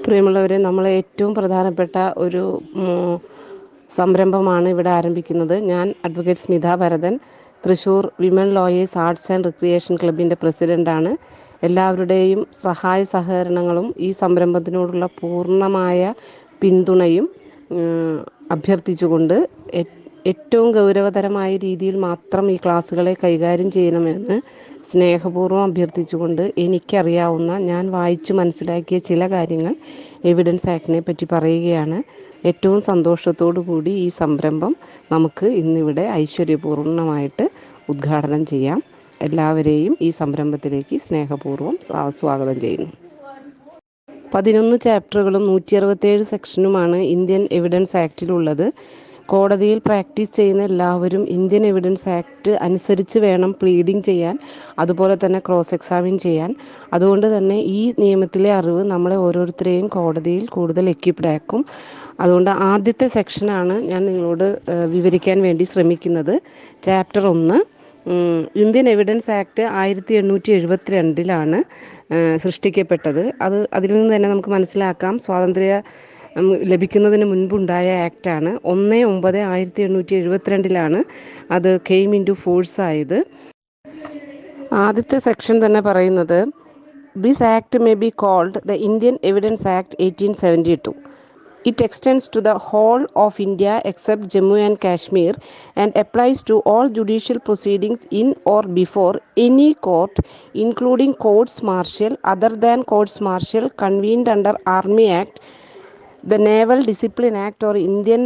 പ്രിയമുള്ളവരെ, നമ്മളെ ഏറ്റവും പ്രധാനപ്പെട്ട ഒരു സംരംഭമാണ് ഇവിടെ ആരംഭിക്കുന്നത്. ഞാൻ advocate Smitha Bharathan, Thrissur women lawyers arts and recreation ക്ലബിൻ്റെ പ്രസിഡൻ്റാണ്. എല്ലാവരുടെയും സഹായ സഹകരണങ്ങളും ഈ സംരംഭത്തിനോടുള്ള പൂർണ്ണമായ പിന്തുണയും അഭ്യർത്ഥിച്ചുകൊണ്ട് ഏറ്റവും ഗൗരവതരമായ രീതിയിൽ മാത്രം ഈ ക്ലാസ്സുകളെ കൈകാര്യം ചെയ്യണമെന്ന് സ്നേഹപൂർവ്വം അഭ്യർത്ഥിച്ചുകൊണ്ട് എനിക്കറിയാവുന്ന, ഞാൻ വായിച്ച് മനസ്സിലാക്കിയ ചില കാര്യങ്ങൾ എവിഡൻസ് ആക്ടിനെ പറ്റി പറയുകയാണ്. ഏറ്റവും സന്തോഷത്തോടു കൂടി ഈ സംരംഭം നമുക്ക് ഇന്നിവിടെ ഐശ്വര്യപൂർണ്ണമായിട്ട് ഉദ്ഘാടനം ചെയ്യാം. എല്ലാവരെയും ഈ സംരംഭത്തിലേക്ക് സ്നേഹപൂർവ്വം സ്വാഗതം ചെയ്യുന്നു. 11 ചാപ്റ്ററുകളും 167 സെക്ഷനുമാണ് ഇന്ത്യൻ എവിഡൻസ് ആക്റ്റിലുള്ളത്. കോടതിയിൽ പ്രാക്ടീസ് ചെയ്യുന്ന എല്ലാവരും ഇന്ത്യൻ എവിഡൻസ് ആക്ട് അനുസരിച്ച് വേണം പ്ലീഡിങ് ചെയ്യാൻ, അതുപോലെ തന്നെ ക്രോസ് എക്സാമിൻ ചെയ്യാൻ. അതുകൊണ്ട് തന്നെ ഈ നിയമത്തിലെ അറിവ് നമ്മളെ ഓരോരുത്തരെയും കോടതിയിൽ കൂടുതൽ എക്യുപ്ഡ് ആക്കും. അതുകൊണ്ട് ആദ്യത്തെ സെക്ഷനാണ് ഞാൻ നിങ്ങളോട് വിവരിക്കാൻ വേണ്ടി ശ്രമിക്കുന്നത്. ചാപ്റ്റർ 1, ഇന്ത്യൻ എവിഡൻസ് ആക്ട് 1872 സൃഷ്ടിക്കപ്പെട്ടത്. അതിൽ നിന്ന് തന്നെ നമുക്ക് മനസ്സിലാക്കാം, സ്വാതന്ത്ര്യ ലഭിക്കുന്നതിന് മുൻപുണ്ടായ ആക്റ്റാണ്. 1/9/1872 അത് കെയിം ഇൻ ടു ഫോഴ്സ് ആയത്. ആദ്യത്തെ സെക്ഷൻ തന്നെ പറയുന്നത്, this act may be called the Indian evidence act 1872. It extends to the whole of India except Jammu and Kashmir and applies to all judicial proceedings in or before any court, including courts martial other than courts martial convened under Army Act, the Naval Discipline Act or Indian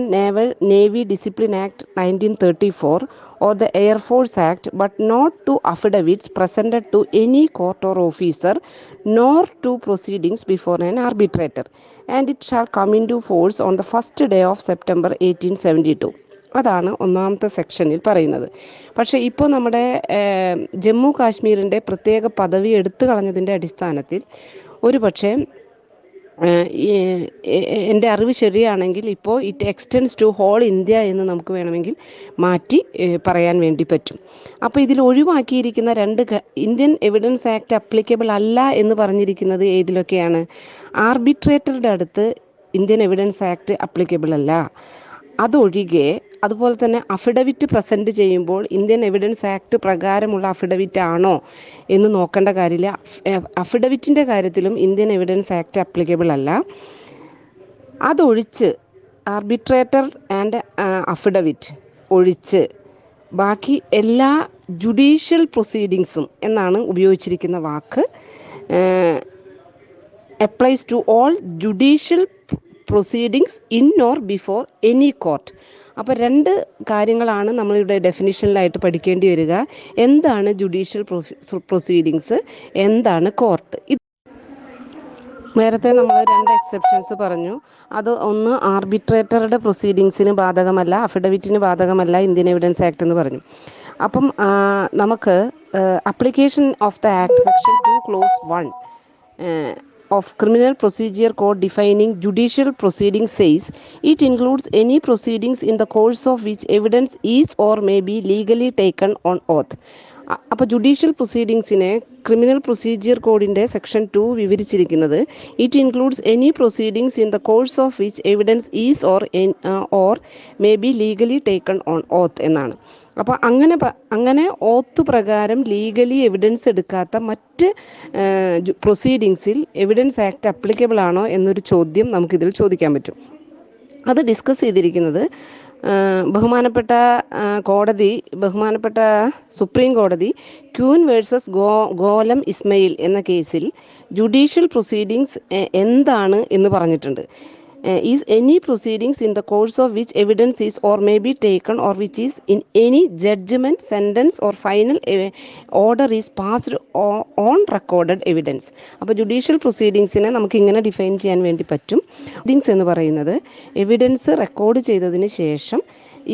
Navy Discipline Act 1934 or the Air Force Act, but not to affidavits presented to any court or officer, nor to proceedings before an arbitrator, and it shall come into force on the first day of September 1872. അതാണ് ഒന്നാമത്തെ സെക്ഷനിൽ പറയുന്നത്. പക്ഷേ ഇപ്പോൾ നമ്മുടെ ജമ്മു കാശ്മീരിൻ്റെ പ്രത്യേക പദവി എടുത്തു കളഞ്ഞതിൻ്റെ അടിസ്ഥാനത്തിൽ ഒരു പക്ഷേ എൻ്റെ അറിവ് ശരിയാണെങ്കിൽ ഇപ്പോൾ it extends to whole India എന്ന് നമുക്ക് വേണമെങ്കിൽ മാറ്റി പറയാൻ വേണ്ടി പറ്റും. അപ്പോൾ ഇതിൽ ഒഴിവാക്കിയിരിക്കുന്ന 2 ഇന്ത്യൻ എവിഡൻസ് ആക്ട് അപ്ലിക്കബിൾ അല്ല എന്ന് പറഞ്ഞിരിക്കുന്നത് ഏതിലൊക്കെയാണ്? ആർബിട്രേറ്ററുടെ അടുത്ത് ഇന്ത്യൻ എവിഡൻസ് ആക്ട് അപ്ലിക്കബിൾ അല്ല. അതൊഴികെ അതുപോലെ തന്നെ അഫിഡവിറ്റ് പ്രസൻറ്റ് ചെയ്യുമ്പോൾ ഇന്ത്യൻ എവിഡൻസ് ആക്ട് പ്രകാരമുള്ള അഫിഡവിറ്റ് ആണോ എന്ന് നോക്കേണ്ട കാര്യമില്ല. അഫിഡവിറ്റിൻ്റെ കാര്യത്തിലും ഇന്ത്യൻ എവിഡൻസ് ആക്ട് അപ്ലിക്കബിൾ അല്ല. അതൊഴിച്ച് ആർബിട്രേറ്റർ ആൻഡ് അഫിഡവിറ്റ് ഒഴിച്ച് ബാക്കി എല്ലാ ജുഡീഷ്യൽ പ്രൊസീഡിങ്സും എന്നാണ് ഉപയോഗിച്ചിരിക്കുന്ന വാക്ക്. Applies to all judicial proceedings in or before any court. അപ്പോൾ 2 കാര്യങ്ങളാണ് നമ്മളിവിടെ ഡെഫിനിഷനിലായിട്ട് പഠിക്കേണ്ടി വരിക. എന്താണ് ജുഡീഷ്യൽ പ്രൊസീഡിങ്സ്, എന്താണ് കോർട്ട്? നേരത്തെ നമ്മൾ 2 എക്സെപ്ഷൻസ് പറഞ്ഞു. അത് ഒന്ന് ആർബിട്രേറ്ററുടെ പ്രൊസീഡിങ്സിന് ബാധകമല്ല, അഫിഡവിറ്റിന് ബാധകമല്ല ഇന്ത്യൻ എവിഡൻസ് ആക്ട് എന്ന് പറഞ്ഞു. അപ്പം നമുക്ക് application of the act section 2 close 1 of Criminal Procedure Code defining judicial proceedings says it includes any proceedings in the course of which evidence is or may be legally taken on oath. അപ്പോൾ judicial പ്രൊസീഡിങ്സിനെ criminal procedure കോഡിൻ്റെ section 2 വിവരിച്ചിരിക്കുന്നത് it includes any proceedings in the course of which evidence is or may be legally taken on oath എന്നാണ്. അപ്പോൾ അങ്ങനെ ഓത്ത് പ്രകാരം legally evidence എടുക്കാത്ത മറ്റ് പ്രൊസീഡിങ്സിൽ എവിഡൻസ് ആക്ട് അപ്ലിക്കബിൾ ആണോ എന്നൊരു ചോദ്യം നമുക്കിതിൽ ചോദിക്കാൻ പറ്റും. അത് ഡിസ്കസ് ചെയ്തിരിക്കുന്നത് ബഹുമാനപ്പെട്ട സുപ്രീം കോടതി ക്യൂൻ വേഴ്സസ് ഗോലം ഇസ്മയിൽ എന്ന കേസിൽ ജുഡീഷ്യൽ പ്രൊസീഡിങ്സ് എന്താണ് എന്ന് പറഞ്ഞിട്ടുണ്ട്. is any proceedings in the course of which evidence is or may be taken or which is in any judgment, sentence or final order is passed on recorded evidence. അപ്പോൾ judicial പ്രൊസീഡിങ്സിനെ നമുക്ക് ഇങ്ങനെ define ചെയ്യാൻ വേണ്ടി പറ്റും. Proceedings എന്ന് പറയുന്നത് evidence record ചെയ്തതിന് ശേഷം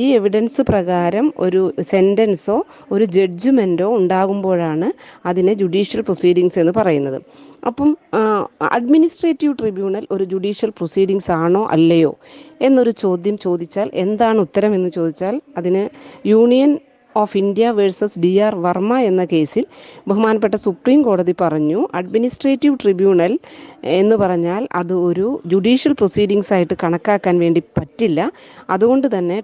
ഈ എവിഡൻസ് പ്രകാരം ഒരു സെൻറ്റൻസോ ഒരു ജഡ്ജ്മെൻറ്റോ ഉണ്ടാകുമ്പോഴാണ് അതിനെ ജുഡീഷ്യൽ പ്രൊസീഡിങ്സ് എന്ന് പറയുന്നത്. അപ്പം അഡ്മിനിസ്ട്രേറ്റീവ് ട്രിബ്യൂണൽ ഒരു ജുഡീഷ്യൽ പ്രൊസീഡിങ്സ് ആണോ അല്ലയോ എന്നൊരു ചോദ്യം ചോദിച്ചാൽ എന്താണ് ഉത്തരം എന്ന് ചോദിച്ചാൽ അതിന് union of India versus DR Varma എന്ന കേസിൽ ബഹുമാനപ്പെട്ട സുപ്രീം കോടതി പറഞ്ഞു, അഡ്മിനിസ്ട്രേറ്റീവ് ട്രിബ്യൂണൽ എന്ന് പറഞ്ഞാൽ അത് ഒരു ജുഡീഷ്യൽ പ്രൊസീഡിങ്സ് ആയിട്ട് കണക്കാക്കാൻ വേണ്ടി പറ്റില്ല. അതുകൊണ്ട് തന്നെ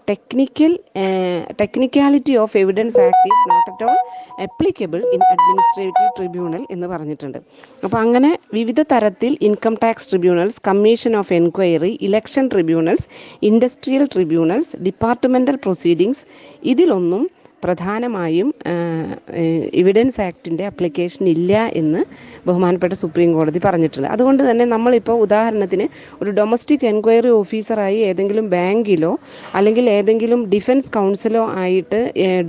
technicality of evidence act is not at all applicable in administrative tribunal എന്ന് പറഞ്ഞിട്ടുണ്ട്. അപ്പോൾ അങ്ങനെ വിവിധ തരത്തിൽ income tax tribunals, commission of inquiry, election tribunals, industrial tribunals, departmental proceedings, ഇതിലൊന്നും പ്രധാനമായും എവിഡൻസ് ആക്ടിൻ്റെ അപ്ലിക്കേഷൻ ഇല്ല എന്ന് ബഹുമാനപ്പെട്ട സുപ്രീം കോടതി പറഞ്ഞിട്ടുണ്ട്. അതുകൊണ്ട് തന്നെ നമ്മളിപ്പോൾ ഉദാഹരണത്തിന് ഒരു ഡൊമസ്റ്റിക് എൻക്വയറി ഓഫീസറായി ഏതെങ്കിലും ബാങ്കിലോ അല്ലെങ്കിൽ ഏതെങ്കിലും ഡിഫൻസ് കൗൺസിലോ ആയിട്ട്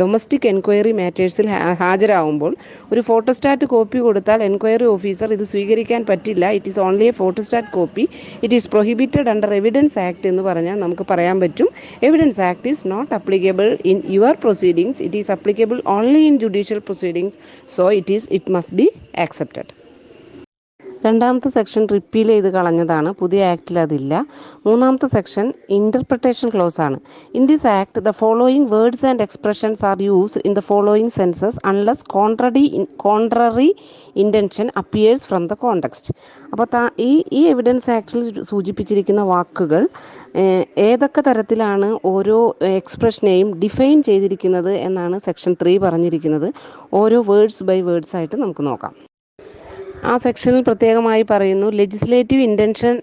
ഡൊമസ്റ്റിക് എൻക്വയറി മാറ്റേഴ്സിൽ ഹാജരാകുമ്പോൾ ഒരു ഫോട്ടോസ്റ്റാറ്റ് കോപ്പി കൊടുത്താൽ എൻക്വയറി ഓഫീസർ ഇത് സ്വീകരിക്കാൻ പറ്റില്ല. It is only a photostat copy, it is prohibited under evidence act എന്ന് പറഞ്ഞാൽ നമുക്ക് പറയാൻ പറ്റും, evidence act is not applicable in your proceedings, it is applicable only in judicial proceedings, so it must be accepted. രണ്ടാമത്തെ section repeal ചെയ്ത് കളഞ്ഞതാണ്, പുതിയ ആക്ടിൽ അതില്ല. മൂന്നാമത്തെ സെക്ഷൻ ഇൻ്റർപ്രിട്ടേഷൻ ക്ലോസ് ആണ്. In this act the following words and expressions are used in the following census unless contrary intention appears from the context. അപ്പോൾ ഈ evidence ആക്ടിൽ സൂചിപ്പിച്ചിരിക്കുന്ന വാക്കുകൾ ഏതൊക്കെ തരത്തിലാണ് ഓരോ എക്സ്പ്രഷനെയും ഡിഫൈൻ ചെയ്തിരിക്കുന്നത് എന്നാണ് സെക്ഷൻ 3 പറഞ്ഞിരിക്കുന്നത്. ഓരോ വേർഡ്സ് ബൈ വേർഡ്സ് ആയിട്ട് നമുക്ക് നോക്കാം. ആ സെക്ഷനിൽ പ്രത്യേകമായി പറയുന്നു, ലെജിസ്ലേറ്റീവ് ഇൻറ്റൻഷൻ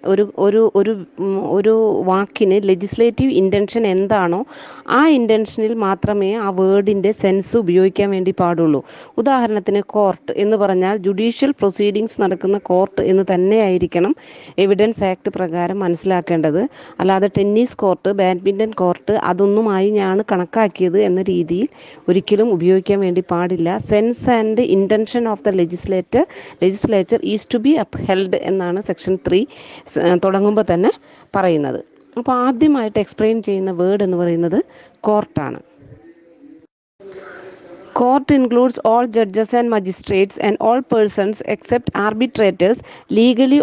ഒരു വാക്കിന് ലെജിസ്ലേറ്റീവ് ഇൻറ്റൻഷൻ എന്താണോ ആ ഇൻറ്റൻഷനിൽ മാത്രമേ ആ വേർഡിൻ്റെ സെൻസ് ഉപയോഗിക്കാൻ വേണ്ടി പാടുള്ളൂ. ഉദാഹരണത്തിന് കോർട്ട് എന്ന് പറഞ്ഞാൽ ജുഡീഷ്യൽ പ്രൊസീഡിങ്സ് നടക്കുന്ന കോർട്ട് എന്ന് തന്നെയായിരിക്കണം എവിഡൻസ് ആക്ട് പ്രകാരം മനസ്സിലാക്കേണ്ടത്. അല്ലാതെ ടെന്നീസ് കോർട്ട്, ബാഡ്മിൻ്റൺ കോർട്ട് അതൊന്നുമായി ഞാൻ കണക്കാക്കിയത് എന്ന രീതിയിൽ ഒരിക്കലും ഉപയോഗിക്കാൻ വേണ്ടി പാടില്ല. Sense and intention of the legislature is to be upheld എന്നാണ് സെക്ഷൻ 3 തുടങ്ങുമ്പോൾ തന്നെ പറയുന്നത്. അപ്പോൾ ആദ്യമായിട്ട് എക്സ്പ്ലെയിൻ ചെയ്യുന്ന വേർഡ് എന്ന് പറയുന്നത് കോർട്ടാണ്. Court includes all judges and magistrates and all persons except arbitrators legally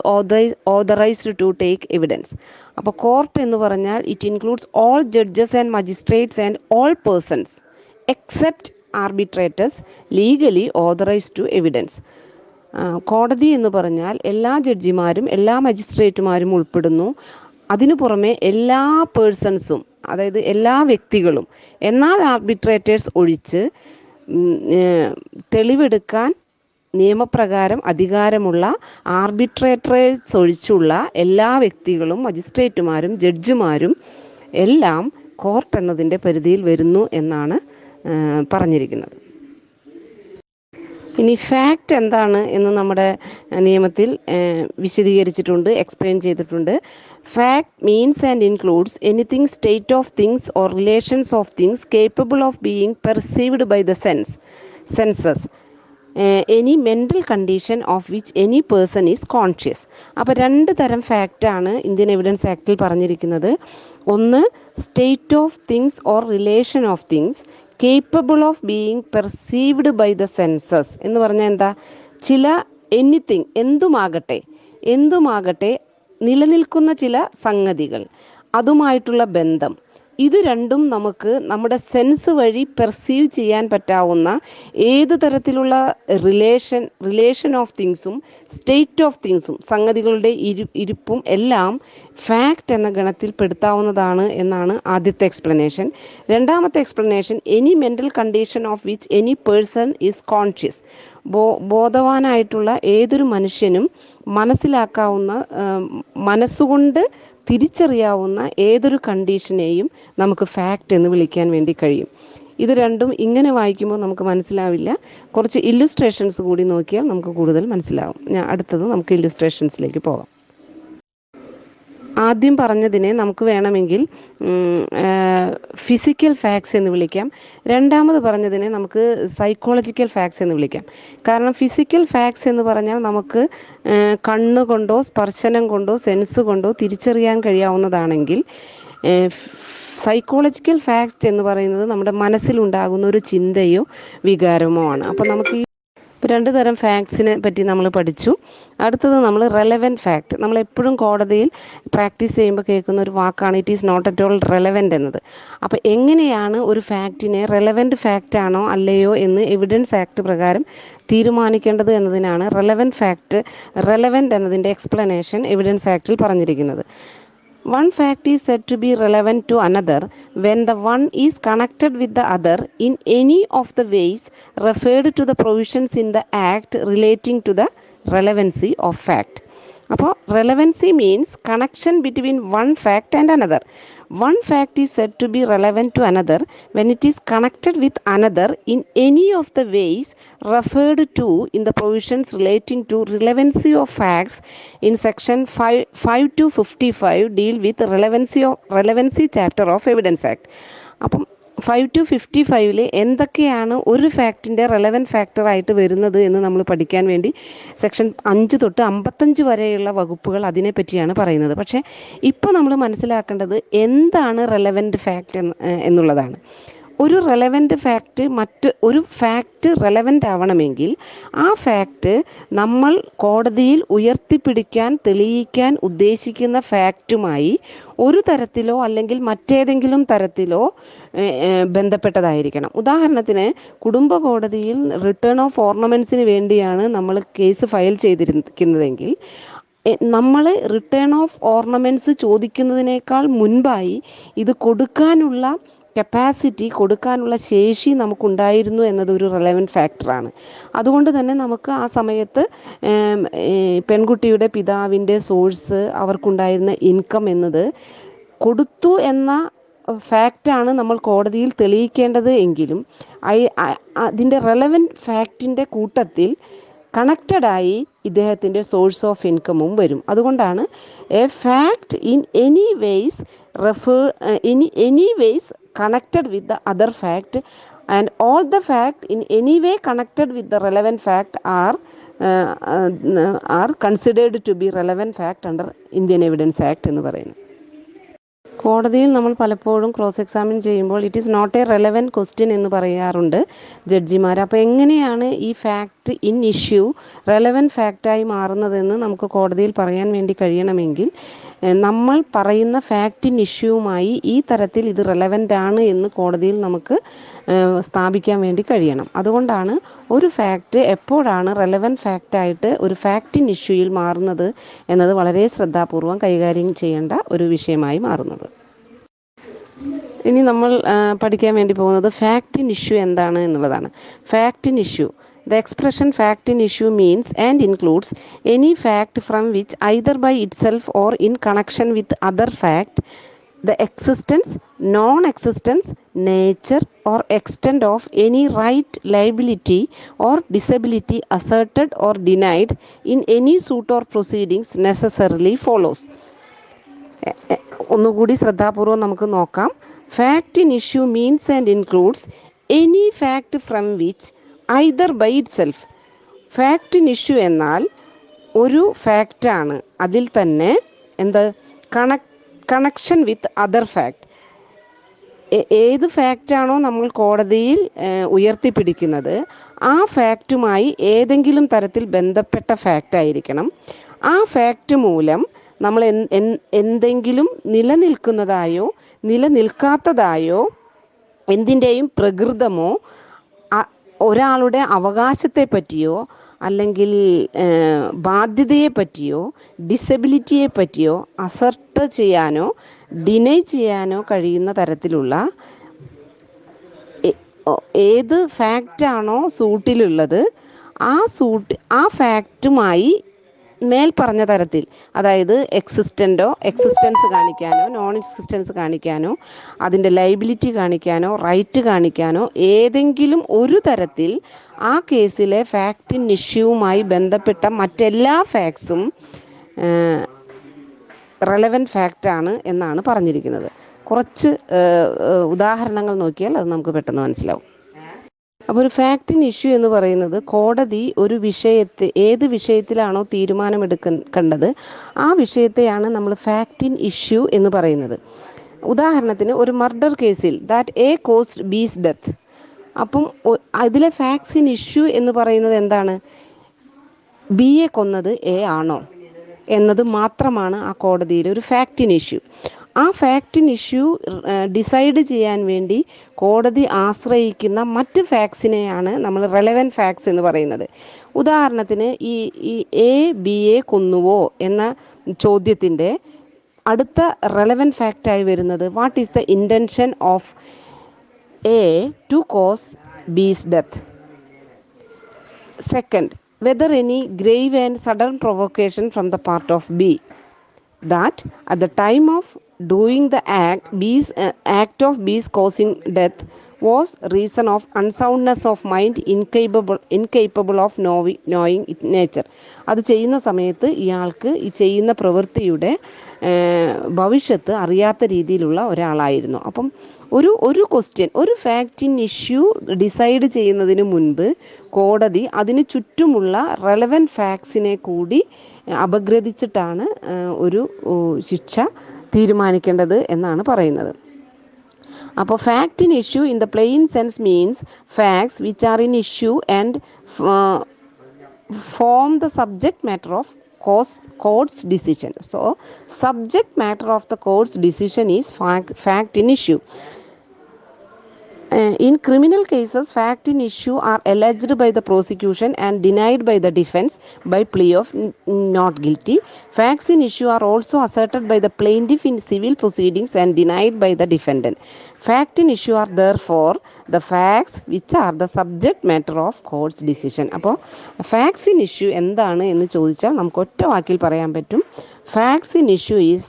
authorized to take evidence. അപ്പോൾ കോർട്ട് എന്ന് പറഞ്ഞാൽ it includes all judges and magistrates and all persons except arbitrators legally authorized to evidence. കോടതി എന്ന് പറഞ്ഞാൽ എല്ലാ ജഡ്ജിമാരും എല്ലാ മജിസ്ട്രേറ്റുമാരും ഉൾപ്പെടുന്നു. അതിനു പുറമെ എല്ലാ പേഴ്സൺസും, അതായത് എല്ലാ വ്യക്തികളും, എന്നാൽ ആർബിട്രേറ്റേഴ്സ് ഒഴിച്ച് തെളിവെടുക്കാൻ നിയമപ്രകാരം അധികാരമുള്ള ആർബിട്രേറ്റേഴ്സ് ഒഴിച്ചുള്ള എല്ലാ വ്യക്തികളും മജിസ്ട്രേറ്റുമാരും ജഡ്ജിമാരും എല്ലാം കോർട്ട് എന്നതിൻ്റെ പരിധിയിൽ വരുന്നു എന്നാണ് പറഞ്ഞിരിക്കുന്നത്. ഇനി ഫാക്റ്റ് എന്താണ് എന്ന് നമ്മുടെ നിയമത്തിൽ വിശദീകരിച്ചിട്ടുണ്ട്, എക്സ്പ്ലെയിൻ ചെയ്തിട്ടുണ്ട്. Fact means and includes anything state of things or relations of things capable of being perceived by the senses any mental condition of which any person is conscious. അപ്പോൾ 2 തരം ഫാക്റ്റാണ് ഇന്ത്യൻ എവിഡൻസ് ആക്ടിൽ പറഞ്ഞിരിക്കുന്നത്. ഒന്ന്, state of things or relation of things capable of being perceived by the senses എന്ന് പറഞ്ഞാൽ എന്താ, ചില എനിത്തിങ് എന്തുമാകട്ടെ നിലനിൽക്കുന്ന ചില സംഗതികൾ, അതുമായിട്ടുള്ള ബന്ധം, ഇത് രണ്ടും നമ്മുടെ സെൻസ് വഴി പെർസീവ് ചെയ്യാൻ പറ്റാവുന്ന ഏത് തരത്തിലുള്ള റിലേഷൻ ഓഫ് തിങ്സും സ്റ്റേറ്റ് ഓഫ് തിങ്സും സംഗതികളുടെ ഇരിപ്പും എല്ലാം ഫാക്റ്റ് എന്ന ഗണത്തിൽ പെടുത്താവുന്നതാണ് എന്നാണ് ആദ്യത്തെ എക്സ്പ്ലനേഷൻ. രണ്ടാമത്തെ explanation, any mental condition of which any person is conscious. ബോധവാനായിട്ടുള്ള ഏതൊരു മനുഷ്യനും മനസ്സിലാക്കാവുന്ന, മനസ്സുകൊണ്ട് തിരിച്ചറിയാവുന്ന ഏതൊരു കണ്ടീഷനെയും നമുക്ക് ഫാക്റ്റ് എന്ന് വിളിക്കാൻ വേണ്ടി കഴിയും. ഇത് രണ്ടും ഇങ്ങനെ വായിക്കുമ്പോൾ നമുക്ക് മനസ്സിലാവില്ല. കുറച്ച് ഇല്ലുസ്ട്രേഷൻസ് കൂടി നോക്കിയാൽ നമുക്ക് കൂടുതൽ മനസ്സിലാവും. അടുത്തത് നമുക്ക് ഇല്ലുസ്ട്രേഷൻസിലേക്ക് പോകാം. ആദ്യം പറഞ്ഞതിനെ നമുക്ക് വേണമെങ്കിൽ ഫിസിക്കൽ ഫാക്ട്സ് എന്ന് വിളിക്കാം. രണ്ടാമത് പറഞ്ഞതിനെ നമുക്ക് സൈക്കോളജിക്കൽ ഫാക്ട്സ് എന്ന് വിളിക്കാം. കാരണം ഫിസിക്കൽ ഫാക്ട്സ് എന്ന് പറഞ്ഞാൽ നമുക്ക് കണ്ണുകൊണ്ടോ സ്പർശനം കൊണ്ടോ സെൻസ് കൊണ്ടോ തിരിച്ചറിയാൻ കഴിയാവുന്നതാണെങ്കിൽ, സൈക്കോളജിക്കൽ ഫാക്റ്റ് എന്ന് പറയുന്നത് നമ്മുടെ മനസ്സിലുണ്ടാകുന്ന ഒരു ചിന്തയോ വികാരമോ ആണ്. അപ്പോൾ നമുക്ക് രണ്ട് തരം ഫാക്ട്സിനെ പറ്റി നമ്മൾ പഠിച്ചു. അടുത്തത് നമ്മൾ റെലവൻറ്റ് ഫാക്റ്റ്. നമ്മളെപ്പോഴും കോടതിയിൽ പ്രാക്ടീസ് ചെയ്യുമ്പോൾ കേൾക്കുന്ന ഒരു വാക്കാണ് it is not at all relevant എന്നത്. അപ്പോൾ എങ്ങനെയാണ് ഒരു ഫാക്റ്റിനെ റെലവൻറ്റ് ഫാക്റ്റ് ആണോ അല്ലയോ എന്ന് എവിഡൻസ് ആക്ട് പ്രകാരം തീരുമാനിക്കേണ്ടത് എന്നതിനാണ് റെലവൻറ്റ് എന്നതിൻ്റെ എക്സ്പ്ലനേഷൻ എവിഡൻസ് ആക്റ്റിൽ പറഞ്ഞിരിക്കുന്നത്. One fact is said to be relevant to another when the one is connected with the other in any of the ways referred to the provisions in the act relating to the relevancy of fact. അപ്പോൾ relevancy means connection between one fact and another. One fact is said to be relevant to another when it is connected with another in any of the ways referred to in the provisions relating to relevancy of facts in section 5 to 55 deal with relevancy chapter of Evidence Act. അപ്പം 5 to 55 എന്തൊക്കെയാണ് ഒരു ഫാക്റ്റിൻ്റെ relevant ഫാക്ടറായിട്ട് വരുന്നത് എന്ന് നമ്മൾ പഠിക്കാൻ വേണ്ടി section 5 തൊട്ട് 55 വരെയുള്ള വകുപ്പുകൾ അതിനെപ്പറ്റിയാണ് പറയുന്നത്. പക്ഷേ ഇപ്പോൾ നമ്മൾ മനസ്സിലാക്കേണ്ടത് എന്താണ് റെലവൻറ്റ് ഫാക്റ്റ് എന്നുള്ളതാണ്. ഒരു റെലവൻറ്റ് ഫാക്റ്റ് ഒരു ഫാക്റ്റ് റെലവൻ്റ് ആവണമെങ്കിൽ ആ ഫാക്റ്റ് നമ്മൾ കോടതിയിൽ ഉയർത്തിപ്പിടിക്കാൻ തെളിയിക്കാൻ ഉദ്ദേശിക്കുന്ന ഫാക്റ്റുമായി ഒരു തരത്തിലോ അല്ലെങ്കിൽ മറ്റേതെങ്കിലും തരത്തിലോ ബന്ധപ്പെട്ടതായിരിക്കണം. ഉദാഹരണത്തിന് കുടുംബ കോടതിയിൽ റിട്ടേൺ ഓഫ് ഓർണമെൻറ്റ്സിന് വേണ്ടിയാണ് നമ്മൾ കേസ് ഫയൽ ചെയ്തിരിക്കുന്നതെങ്കിൽ നമ്മൾ റിട്ടേൺ ഓഫ് ഓർണമെൻറ്റ്സ് ചോദിക്കുന്നതിനേക്കാൾ മുൻപായി ഇത് കൊടുക്കാനുള്ള കപ്പാസിറ്റി, കൊടുക്കാനുള്ള ശേഷി നമുക്കുണ്ടായിരുന്നു എന്നതൊരു റെലവൻറ്റ് ഫാക്ടറാണ്. അതുകൊണ്ട് തന്നെ നമുക്ക് ആ സമയത്ത് പെൺകുട്ടിയുടെ പിതാവിൻ്റെ സോഴ്സ്, അവർക്കുണ്ടായിരുന്ന ഇൻകം എന്നത് കൊടുത്തു എന്ന ഫാക്റ്റാണ് നമ്മൾ കോടതിയിൽ തെളിയിക്കേണ്ടത് എങ്കിലും അതിൻ്റെ റെലവൻറ്റ് ഫാക്റ്റിൻ്റെ കൂട്ടത്തിൽ കണക്റ്റഡായി ഇദ്ദേഹത്തിൻ്റെ സോഴ്സ് ഓഫ് ഇൻകമും വരും. അതുകൊണ്ടാണ് a fact in any ways connected with the other fact and all the fact in any way connected with the relevant fact are considered to be relevant fact under Indian Evidence Act എന്ന് പറയുന്നു. കോടതിയിൽ നമ്മൾ പലപ്പോഴും cross examine ചെയ്യുമ്പോൾ it is not a relevant question എന്ന് പറയാറുണ്ട് ജഡ്ജിമാർ. അപ്പോൾ എങ്ങനെയാണ് ഈ ഫാക്റ്റ് ഇൻ ഇഷ്യൂ റെലവൻറ്റ് ഫാക്റ്റായി മാറുന്നതെന്ന് നമുക്ക് കോടതിയിൽ പറയാൻ വേണ്ടി കഴിയണമെങ്കിൽ നമ്മൾ പറയുന്ന ഫാക്റ്റ് ഇൻ ഇഷ്യൂവുമായി ഈ തരത്തിൽ ഇത് റെലവൻ്റ് ആണ് എന്ന് കോടതിയിൽ നമുക്ക് സ്ഥാപിക്കാൻ വേണ്ടി കഴിയണം. അതുകൊണ്ടാണ് ഒരു ഫാക്റ്റ് എപ്പോഴാണ് റെലവൻറ്റ് ഫാക്റ്റായിട്ട് ഒരു ഫാക്റ്റ് ഇൻ ഇഷ്യൂയിൽ മാറുന്നത് എന്നത് വളരെ ശ്രദ്ധാപൂർവം കൈകാര്യം ചെയ്യേണ്ട ഒരു വിഷയമായി മാറുന്നത്. ഇനി നമ്മൾ പഠിക്കാൻ വേണ്ടി പോകുന്നത് ഫാക്റ്റ് ഇൻ ഇഷ്യൂ എന്താണ് എന്നുള്ളതാണ്. Fact in issue. The expression fact in issue means and includes any fact from which either by itself or in connection with other fact the existence, non-existence, nature or extent of any right, liability or disability asserted or denied in any suit or proceedings necessarily follows. ഒന്നുകൂടി ശ്രദ്ധാപൂർവം നമുക്ക് നോക്കാം. Fact in issue means and includes any fact from which either by itself. Fact in issue എന്നാൽ ഒരു ഫാക്റ്റാണ്, അതിൽ തന്നെ connection with other fact. ഏത് ഫാക്റ്റാണോ നമ്മൾ കോടതിയിൽ ഉയർത്തിപ്പിടിക്കുന്നത് ആ ഫാക്റ്റുമായി ഏതെങ്കിലും തരത്തിൽ ബന്ധപ്പെട്ട ഫാക്റ്റായിരിക്കണം. ആ ഫാക്റ്റ് മൂലം നമ്മൾ എന്തെങ്കിലും നിലനിൽക്കുന്നതായോ നിലനിൽക്കാത്തതായോ എന്തിൻ്റെയും പ്രകൃതമോ ഒരാളുടെ അവകാശത്തെ പറ്റിയോ അല്ലെങ്കിൽ ബാധ്യതയെ പറ്റിയോ ഡിസബിലിറ്റിയെ പറ്റിയോ അസർട്ട് ചെയ്യാനോ ഡിനൈ ചെയ്യാനോ കഴിയുന്ന തരത്തിലുള്ള ഏത് ഫാക്റ്റാണോ സൂട്ടിലുള്ളത് ആ ഫാക്റ്റുമായി മേൽ പറഞ്ഞ തരത്തിൽ, അതായത് എക്സിസ്റ്റൻസ് കാണിക്കാനോ നോൺ എക്സിസ്റ്റൻസ് കാണിക്കാനോ അതിൻ്റെ ലൈബിലിറ്റി കാണിക്കാനോ റൈറ്റ് കാണിക്കാനോ ഏതെങ്കിലും ഒരു തരത്തിൽ ആ കേസിലെ ഫാക്റ്റ് ഇൻ ഇഷ്യൂവുമായി ബന്ധപ്പെട്ട മറ്റെല്ലാ ഫാക്ട്സും റെലവൻറ്റ് ഫാക്റ്റാണ് എന്നാണ് പറഞ്ഞിരിക്കുന്നത്. കുറച്ച് ഉദാഹരണങ്ങൾ നോക്കിയാൽ അത് നമുക്ക് പെട്ടെന്ന് മനസ്സിലാവും. അപ്പോൾ ഒരു ഫാക്റ്റ് ഇൻ ഇഷ്യൂ എന്ന് പറയുന്നത് കോടതി ഒരു ഏത് വിഷയത്തിലാണോ തീരുമാനമെടുക്കേണ്ടത് ആ വിഷയത്തെയാണ് നമ്മൾ ഫാക്റ്റ് ഇൻ ഇഷ്യൂ എന്ന് പറയുന്നത്. ഉദാഹരണത്തിന് ഒരു മർഡർ കേസിൽ that A caused B's death, അപ്പം അതിലെ ഫാക്ട്സ് ഇൻ ഇഷ്യൂ എന്ന് പറയുന്നത് എന്താണ്? ബിയെ കൊന്നത് എ ആണോ എന്നത് മാത്രമാണ് ആ കോടതിയിലെ ഒരു ഫാക്റ്റ് ഇൻ ഇഷ്യൂ. ആ ഫാക്റ്റ് ഇൻ ഇഷ്യൂ ഡിസൈഡ് ചെയ്യാൻ വേണ്ടി കോടതി ആശ്രയിക്കുന്ന മറ്റ് ഫാക്ട്സിനെയാണ് നമ്മൾ റെലവൻറ്റ് ഫാക്ട്സ് എന്ന് പറയുന്നത്. ഉദാഹരണത്തിന് ഈ എ ബിയെ കൊന്നുവോ എന്ന ചോദ്യത്തിൻ്റെ അടുത്ത റെലവൻറ്റ് ഫാക്റ്റായി വരുന്നത് what is the intention of A to cause B's death. Second, whether any grave and sudden provocation from the part of B, that at the time of doing the act of B's causing death was reason of unsoundness of mind, incapable of knowing its nature. അത് ചെയ്യുന്ന സമയത്ത് ഇയാൾക്ക് ഈ ചെയ്യുന്ന പ്രവൃത്തിയുടെ ഭവിഷ്യത്ത് അറിയാത്ത രീതിയിലുള്ള ഒരാളായിരുന്നു. അപ്പം ഒരു ക്വസ്റ്റ്യൻ, ഒരു ഫാക്റ്റ് ഇൻ ഇഷ്യൂ ഡിസൈഡ് ചെയ്യുന്നതിന് മുൻപ് കോടതി അതിന് ചുറ്റുമുള്ള റെലവൻറ്റ് ഫാക്ട്സിനെ കൂടി അപഗ്രഥിച്ചിട്ടാണ് ഒരു ശിക്ഷ തീരുമാനിക്കേണ്ടത് എന്നാണ് പറയുന്നത്. അപ്പോൾ fact in issue in the plain sense means facts which are in issue and form the subject matter of court's decision. So subject matter of the court's decision is fact in issue. In criminal cases, fact in issue are alleged by the prosecution and denied by the defense by plea of not guilty. Facts in issue are also asserted by the plaintiff in civil proceedings and denied by the defendant. Fact in issue are therefore the facts which are the subject matter of court's decision. അപ്പോൾ facts in issue എന്താണ് എന്ന് ചോദിച്ചാൽ നമുക്ക് ഒറ്റ വാക്കിൽ പറയാൻ പറ്റും. Facts in issue is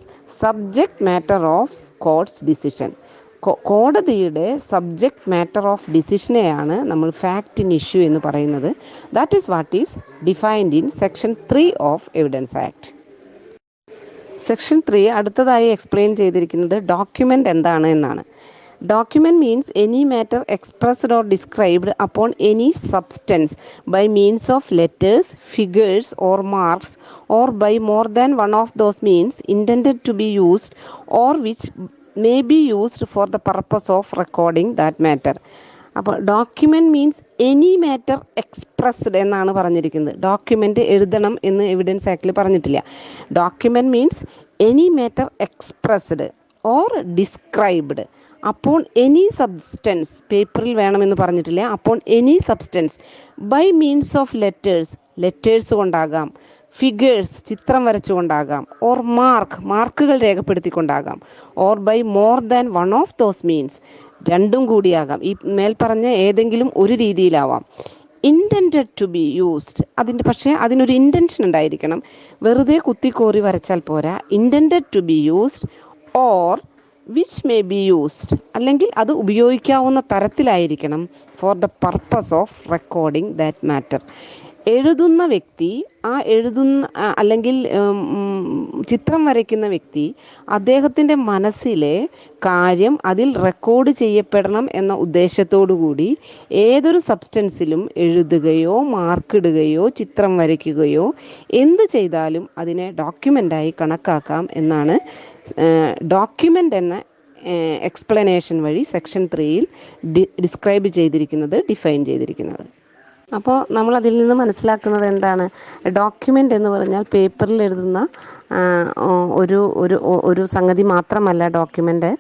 subject matter of court's decision. കോടതിയുടെ സബ്ജക്റ്റ് മാറ്റർ ഓഫ് ഡിസിഷനെയാണ് നമ്മൾ ഫാക്റ്റ് ഇൻ ഇഷ്യൂ എന്ന് പറയുന്നത്. That is what is defined in section 3 of evidence act. Section 3 അടുത്തതായി എക്സ്പ്ലെയിൻ ചെയ്തിരിക്കുന്നത് ഡോക്യുമെൻ്റ് എന്താണ് എന്നാണ്. Document means any matter expressed or described upon any substance by means of letters, figures or marks or by more than one of those means intended to be used or which may be used for the purpose of recording that matter. അപ്പോൾ document means any matter expressed എന്നാണ് പറഞ്ഞിരിക്കുന്നത്. Document എഴുതണം എന്ന് evidence ആക്ടിൽ പറഞ്ഞിട്ടില്ല. Document means any matter expressed or described അപ്പോൾ any substance, പേപ്പറിൽ വേണമെന്ന് പറഞ്ഞിട്ടില്ല. അപ്പോൾ any substance by means of letters കൊണ്ടാകാം, ഫിഗേഴ്സ് ചിത്രം വരച്ചുകൊണ്ടാകാം, ഓർ മാർക്കുകൾ രേഖപ്പെടുത്തിക്കൊണ്ടാകാം, or by more than one of those means രണ്ടും കൂടിയാകാം. ഈ മേൽപ്പറഞ്ഞ ഏതെങ്കിലും ഒരു രീതിയിലാവാം. ഇൻറ്റൻഡഡ് ടു ബി യൂസ്ഡ് പക്ഷേ അതിനൊരു ഇൻറ്റൻഷൻ ഉണ്ടായിരിക്കണം. വെറുതെ കുത്തിക്കോറി വരച്ചാൽ പോരാ. Intended to be used or which may be used അല്ലെങ്കിൽ അത് ഉപയോഗിക്കാവുന്ന തരത്തിലായിരിക്കണം for the purpose of recording that matter. എഴുതുന്ന വ്യക്തി അല്ലെങ്കിൽ ചിത്രം വരയ്ക്കുന്ന വ്യക്തി അദ്ദേഹത്തിൻ്റെ മനസ്സിലെ കാര്യം അതിൽ റെക്കോർഡ് ചെയ്യപ്പെടണം എന്ന ഉദ്ദേശത്തോടു കൂടി ഏതൊരു സബ്സ്റ്റൻസിലും എഴുതുകയോ മാർക്കിടുകയോ ചിത്രം വരയ്ക്കുകയോ എന്ത് ചെയ്താലും അതിനെ ഡോക്യുമെൻ്റായി കണക്കാക്കാം എന്നാണ് ഡോക്യുമെൻ്റ് എന്ന എക്സ്പ്ലനേഷൻ വഴി സെക്ഷൻ 3യിൽ ഡിസ്ക്രൈബ് ചെയ്തിരിക്കുന്നത്, ഡിഫൈൻ ചെയ്തിരിക്കുന്നത്. അപ്പോൾ നമ്മളതിൽ നിന്ന് മനസ്സിലാക്കുന്നത് എന്താണ്? ഡോക്യുമെൻ്റ് എന്ന് പറഞ്ഞാൽ പേപ്പറിൽ എഴുതുന്ന ഒരു സംഗതി മാത്രമല്ല ഡോക്യുമെൻ്റ്.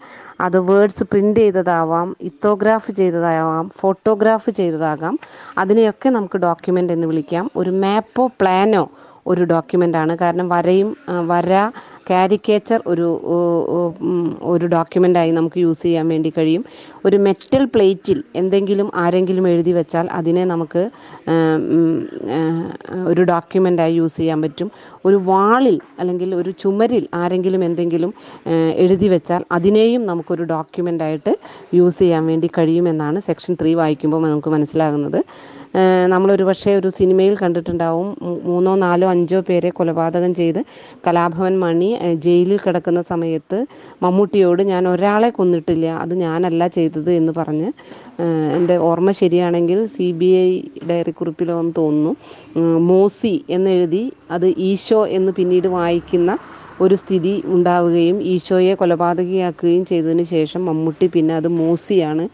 അത് വേർഡ്സ് പ്രിൻ്റ് ചെയ്തതാവാം, ഇത്തോഗ്രാഫ് ചെയ്തതാവാം, ഫോട്ടോഗ്രാഫ് ചെയ്തതാകാം. അതിനെയൊക്കെ നമുക്ക് ഡോക്യുമെൻ്റ് എന്ന് വിളിക്കാം. ഒരു മാപ്പോ പ്ലാനോ ഒരു ഡോക്യുമെൻ്റാണ്. കാരണം വര കാരിക്കേച്ചർ ഒരു ഡോക്യുമെൻ്റായി നമുക്ക് യൂസ് ചെയ്യാൻ വേണ്ടി കഴിയും. ഒരു മെറ്റൽ പ്ലേറ്റിൽ ആരെങ്കിലും എഴുതി വെച്ചാൽ അതിനെ നമുക്ക് ഒരു ഡോക്യുമെൻ്റായി യൂസ് ചെയ്യാൻ പറ്റും. ഒരു വാളിൽ അല്ലെങ്കിൽ ഒരു ചുമരിൽ ആരെങ്കിലും എന്തെങ്കിലും എഴുതി വെച്ചാൽ അതിനെയും നമുക്കൊരു ഡോക്യുമെൻ്റായിട്ട് യൂസ് ചെയ്യാൻ വേണ്ടി കഴിയുമെന്നാണ് സെക്ഷൻ 3 വായിക്കുമ്പോൾ നമുക്ക് മനസ്സിലാകുന്നത്. നമ്മളൊരു പക്ഷേ ഒരു സിനിമയിൽ കണ്ടിട്ടുണ്ടാവും, 3, 4, 5 പേരെ കൊലപാതകം ചെയ്ത് കലാഭവൻ മണി ജയിലിൽ കിടക്കുന്ന സമയത്ത് മമ്മൂട്ടിയോട് ഞാൻ ഒരാളെ കൊന്നിട്ടില്ല, അത് ഞാനല്ല ചെയ്തത് എന്ന് പറഞ്ഞ്, എൻ്റെ ഓർമ്മ ശരിയാണെങ്കിൽ CBI ഡയറി കുറിപ്പിലോ എന്ന് തോന്നുന്നു, മോസി എന്നെഴുതി അത് ഈശോ എന്ന് പിന്നീട് വായിക്കുന്ന ഒരു സ്ഥിതി ഉണ്ടാവുകയും ഈശോയെ കൊലപാതകയാക്കുകയും ചെയ്തതിന് ശേഷം മമ്മൂട്ടി പിന്നെ അത് മോസിയാണ്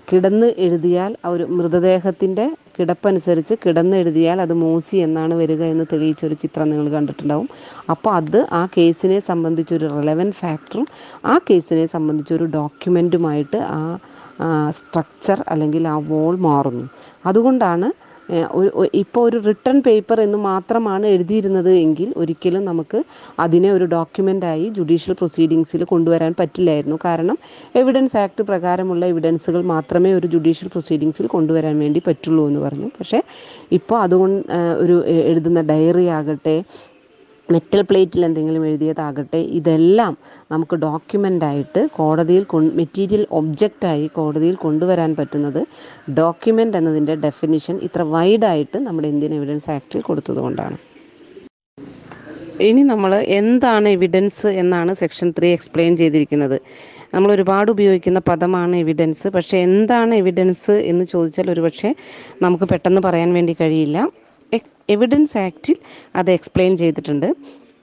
കിടന്ന് എഴുതിയാൽ ഒരു മൃതദേഹത്തിൻ്റെ കിടപ്പനുസരിച്ച് കിടന്ന് എഴുതിയാൽ അത് മൂസി എന്നാണ് വരിക എന്ന് തെളിയിച്ചൊരു ചിത്രം നിങ്ങൾ കണ്ടിട്ടുണ്ടാവും. അപ്പോൾ അത് ആ കേസിനെ സംബന്ധിച്ചൊരു റെലവൻറ്റ് ഫാക്ടറും ആ കേസിനെ സംബന്ധിച്ചൊരു ഡോക്യുമെൻറ്റുമായിട്ട് ആ സ്ട്രക്ചർ അല്ലെങ്കിൽ ആ വോൾ മാറുന്നു. അതുകൊണ്ടാണ് ഇപ്പോൾ ഒരു റിട്ടൺ പേപ്പർ എന്ന് മാത്രമാണ് എഴുതിയിരുന്നത് എങ്കിൽ ഒരിക്കലും നമുക്ക് അതിനെ ഒരു ഡോക്യുമെൻ്റായി ജുഡീഷ്യൽ പ്രൊസീഡിങ്സിൽ കൊണ്ടുവരാൻ പറ്റില്ലായിരുന്നു. കാരണം എവിഡൻസ് ആക്ട് പ്രകാരമുള്ള എവിഡൻസുകൾ മാത്രമേ ഒരു ജുഡീഷ്യൽ പ്രൊസീഡിങ്സിൽ കൊണ്ടുവരാൻ വേണ്ടി പറ്റുള്ളൂ എന്ന് പറഞ്ഞു. പക്ഷേ ഇപ്പോൾ അതുകൊണ്ട് ഒരു എഴുതുന്ന ഡയറി ആകട്ടെ, മെറ്റൽ പ്ലേറ്റിൽ എന്തെങ്കിലും എഴുതിയതാകട്ടെ, ഇതെല്ലാം നമുക്ക് ഡോക്യുമെൻ്റായിട്ട് കോടതിയിൽ മെറ്റീരിയൽ ഒബ്ജക്റ്റായി കോടതിയിൽ കൊണ്ടുവരാൻ പറ്റുന്നത് ഡോക്യുമെൻ്റ് എന്നതിൻ്റെ ഡെഫിനിഷൻ ഇത്ര വൈഡായിട്ട് നമ്മുടെ ഇന്ത്യൻ എവിഡൻസ് ആക്ടിൽ കൊടുത്തതുകൊണ്ടാണ്. ഇനി നമ്മൾ എന്താണ് എവിഡൻസ് എന്നാണ് സെക്ഷൻ 3 എക്സ്പ്ലെയിൻ ചെയ്തിരിക്കുന്നത്. നമ്മൾ ഒരുപാട് ഉപയോഗിക്കുന്ന പദമാണ് എവിഡൻസ്. പക്ഷേ എന്താണ് എവിഡൻസ് എന്ന് ചോദിച്ചാൽ ഒരുപക്ഷെ നമുക്ക് പെട്ടെന്ന് പറയാൻ വേണ്ടി കഴിയില്ല. എവിഡൻസ് ആക്റ്റിൽ അത് എക്സ്പ്ലെയിൻ ചെയ്തിട്ടുണ്ട്.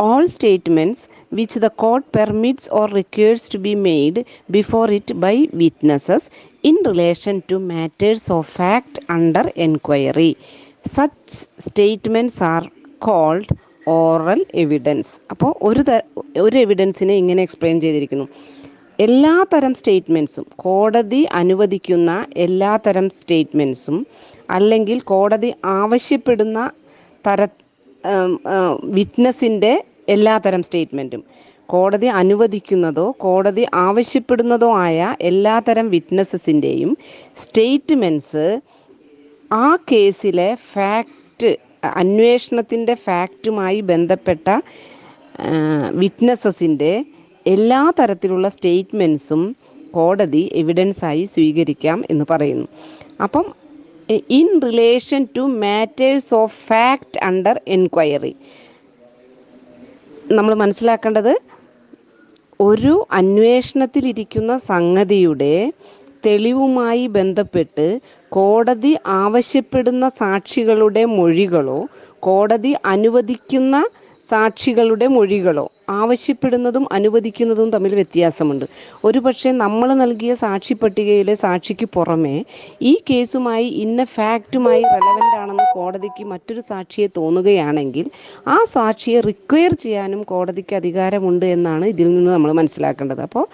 All statements which the court permits or requires to be made before it by witnesses in relation to matters of fact under inquiry. Such statements are called oral evidence. അപ്പോൾ ഒരു എവിഡൻസിനെ ഇങ്ങനെ explain ചെയ്തിരിക്കുന്നു. എല്ലാ തരം സ്റ്റേറ്റ്മെൻറ്റ്സും, കോടതി അനുവദിക്കുന്ന എല്ലാ തരം സ്റ്റേറ്റ്മെൻറ്റ്സും അല്ലെങ്കിൽ കോടതി ആവശ്യപ്പെടുന്ന വിറ്റ്നസിൻ്റെ എല്ലാ തരം സ്റ്റേറ്റ്മെൻറ്റും, കോടതി അനുവദിക്കുന്നതോ കോടതി ആവശ്യപ്പെടുന്നതോ ആയ എല്ലാ തരം വിറ്റ്നസസിൻ്റെയും സ്റ്റേറ്റ്മെൻറ്റ്സ് ആ കേസിലെ ഫാക്റ്റ്, അന്വേഷണത്തിൻ്റെ ഫാക്റ്റുമായി ബന്ധപ്പെട്ട വിറ്റ്നസസിൻ്റെ എല്ലാ തരത്തിലുള്ള സ്റ്റേറ്റ്മെൻറ്റ്സും കോടതി എവിഡൻസായി സ്വീകരിക്കാം എന്ന് പറയുന്നു. അപ്പം in relation to matters of fact under inquiry നമ്മൾ മനസ്സിലാക്കേണ്ടത്, ഒരു അന്വേഷണത്തിലിരിക്കുന്ന സംഗതിയുടെ തെളിവുമായി ബന്ധപ്പെട്ട് കോടതി ആവശ്യപ്പെടുന്ന സാക്ഷികളുടെ മൊഴികളോ കോടതി അനുവദിക്കുന്ന സാക്ഷികളുടെ മൊഴികളോ, ആവശ്യപ്പെടുന്നതും അനുവദിക്കുന്നതും തമ്മിൽ വ്യത്യാസമുണ്ട്. ഒരുപക്ഷെ നമ്മൾ നൽകിയ സാക്ഷി പട്ടികയിലെ സാക്ഷിക്ക് പുറമെ ഈ കേസുമായി ഇന്ന ഫാക്റ്റുമായി റെലവൻ്റ് ആണെന്ന് കോടതിക്ക് മറ്റൊരു സാക്ഷിയെ തോന്നുകയാണെങ്കിൽ ആ സാക്ഷിയെ റിക്വയർ ചെയ്യാനും കോടതിക്ക് അധികാരമുണ്ട് എന്നാണ് ഇതിൽ നിന്ന് നമ്മൾ മനസ്സിലാക്കേണ്ടത്. അപ്പോൾ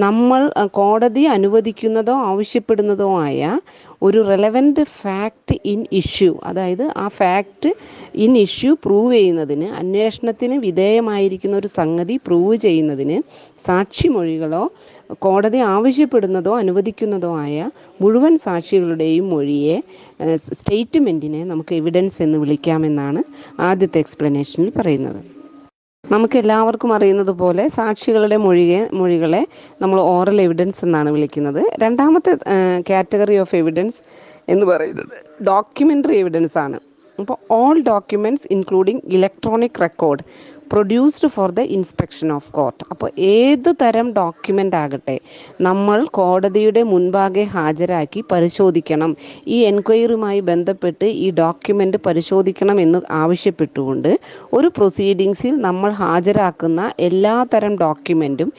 നമ്മൾ കോടതി അനുവദിക്കുന്നതോ ആവശ്യപ്പെടുന്നതോ ആയ ഒരു റെലവൻറ്റ് ഫാക്റ്റ് ഇൻ ഇഷ്യൂ, അതായത് ആ ഫാക്റ്റ് ഇൻ ഇഷ്യൂ പ്രൂവ് ചെയ്യുന്നതിന്, അന്വേഷണത്തിന് വിധേയമായിരിക്കുന്ന ഒരു സംഗതി പ്രൂവ് ചെയ്യുന്നതിന് സാക്ഷിമൊഴികളോ കോടതി ആവശ്യപ്പെടുന്നതോ അനുവദിക്കുന്നതോ ആയ മുഴുവൻ സാക്ഷികളുടെയും മൊഴിയെ, സ്റ്റേറ്റ്മെൻറ്റിനെ നമുക്ക് എവിഡൻസ് എന്ന് വിളിക്കാമെന്നാണ് ആദ്യത്തെ എക്സ്പ്ലനേഷനിൽ പറയുന്നത്. നമുക്ക് എല്ലാവർക്കും അറിയുന്നത് പോലെ സാക്ഷികളുടെ മൊഴികളെ നമ്മൾ ഓറൽ എവിഡൻസ് എന്നാണ് വിളിക്കുന്നത്. രണ്ടാമത്തെ കാറ്റഗറി ഓഫ് എവിഡൻസ് എന്ന് പറയുന്നത് ഡോക്യുമെൻ്ററി എവിഡൻസ് ആണ്. അപ്പോൾ all documents including electronic record produced for the inspection of court. അപ്പോൾ ഏത് തരം ഡോക്യുമെൻ്റ് ആകട്ടെ നമ്മൾ കോടതിയുടെ മുൻപാകെ ഹാജരാക്കി പരിശോധിക്കണം, ഈ എൻക്വയറിയുമായി ബന്ധപ്പെട്ട് ഈ ഡോക്യുമെൻ്റ് പരിശോധിക്കണം എന്ന് ആവശ്യപ്പെട്ടുകൊണ്ട് ഒരു പ്രൊസീഡിങ്സിൽ നമ്മൾ ഹാജരാക്കുന്ന എല്ലാ തരം ഡോക്യുമെൻറ്റും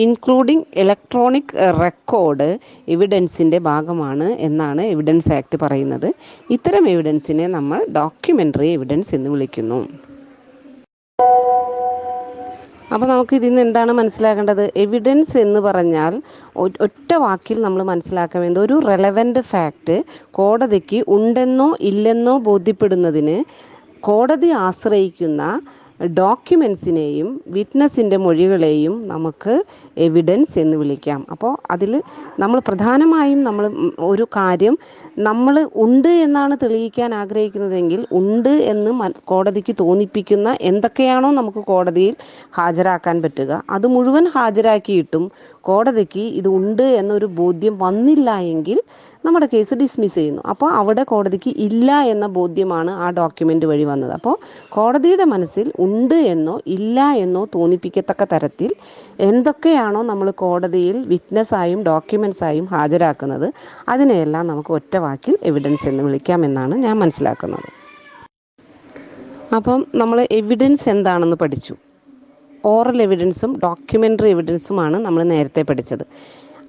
ഇൻക്ലൂഡിങ് ഇലക്ട്രോണിക് റെക്കോർഡ് എവിഡൻസിൻ്റെ ഭാഗമാണ് എന്നാണ് എവിഡൻസ് ആക്ട് പറയുന്നത്. ഇത്തരം എവിഡൻസിനെ നമ്മൾ ഡോക്യുമെൻ്ററി എവിഡൻസ് എന്ന് വിളിക്കുന്നു. അപ്പോൾ നമുക്ക് ഇതിൽ നിന്ന് എന്താണ് മനസ്സിലാക്കേണ്ടത്? എവിഡൻസ് എന്ന് പറഞ്ഞാൽ ഒറ്റ വാക്കിൽ നമ്മൾ മനസ്സിലാക്കേണ്ടത് ഒരു റെലവൻറ്റ് ഫാക്റ്റ് കോടതിക്ക് ഉണ്ടെന്നോ ഇല്ലെന്നോ ബോധ്യപ്പെടുന്നതിന് കോടതി ആശ്രയിക്കുന്ന ഡോക്യുമെൻസിനെയും വിറ്റ്നസിൻ്റെ മൊഴികളെയും നമുക്ക് എവിഡൻസ് എന്ന് വിളിക്കാം. അപ്പോൾ അതിൽ നമ്മൾ പ്രധാനമായും നമ്മൾ ഒരു കാര്യം നമ്മൾ ഉണ്ട് എന്നാണ് തെളിയിക്കാൻ ആഗ്രഹിക്കുന്നതെങ്കിൽ ഉണ്ട് എന്ന് കോടതിക്ക് തോന്നിപ്പിക്കുന്ന എന്തൊക്കെയാണോ നമുക്ക് കോടതിയിൽ ഹാജരാക്കാൻ പറ്റുക അത് മുഴുവൻ ഹാജരാക്കിയിട്ടും കോടതിക്ക് ഇത് ഉണ്ട് എന്നൊരു ബോധ്യം വന്നില്ല എങ്കിൽ നമ്മുടെ കേസ് ഡിസ്മിസ് ചെയ്യുന്നു. അപ്പോൾ അവിടെ കോടതിക്ക് ഇല്ല എന്ന ബോധ്യമാണ് ആ ഡോക്യുമെൻ്റ് വഴി വന്നത്. അപ്പോൾ കോടതിയുടെ മനസ്സിൽ ഉണ്ട് എന്നോ ഇല്ല എന്നോ തോന്നിപ്പിക്കത്തക്ക തരത്തിൽ എന്തൊക്കെയാണോ നമ്മൾ കോടതിയിൽ വിറ്റ്നസ്സായും ഡോക്യുമെൻസായും ഹാജരാക്കുന്നത് അതിനെയെല്ലാം നമുക്ക് ഒറ്റ വാക്കിൽ എവിഡൻസ് എന്ന് വിളിക്കാമെന്നാണ് ഞാൻ മനസ്സിലാക്കുന്നത്. അപ്പം നമ്മൾ എവിഡൻസ് എന്താണെന്ന് പഠിച്ചു. ഓറൽ എവിഡൻസും ഡോക്യുമെൻ്ററി എവിഡൻസുമാണ് നമ്മൾ നേരത്തെ പഠിച്ചത്.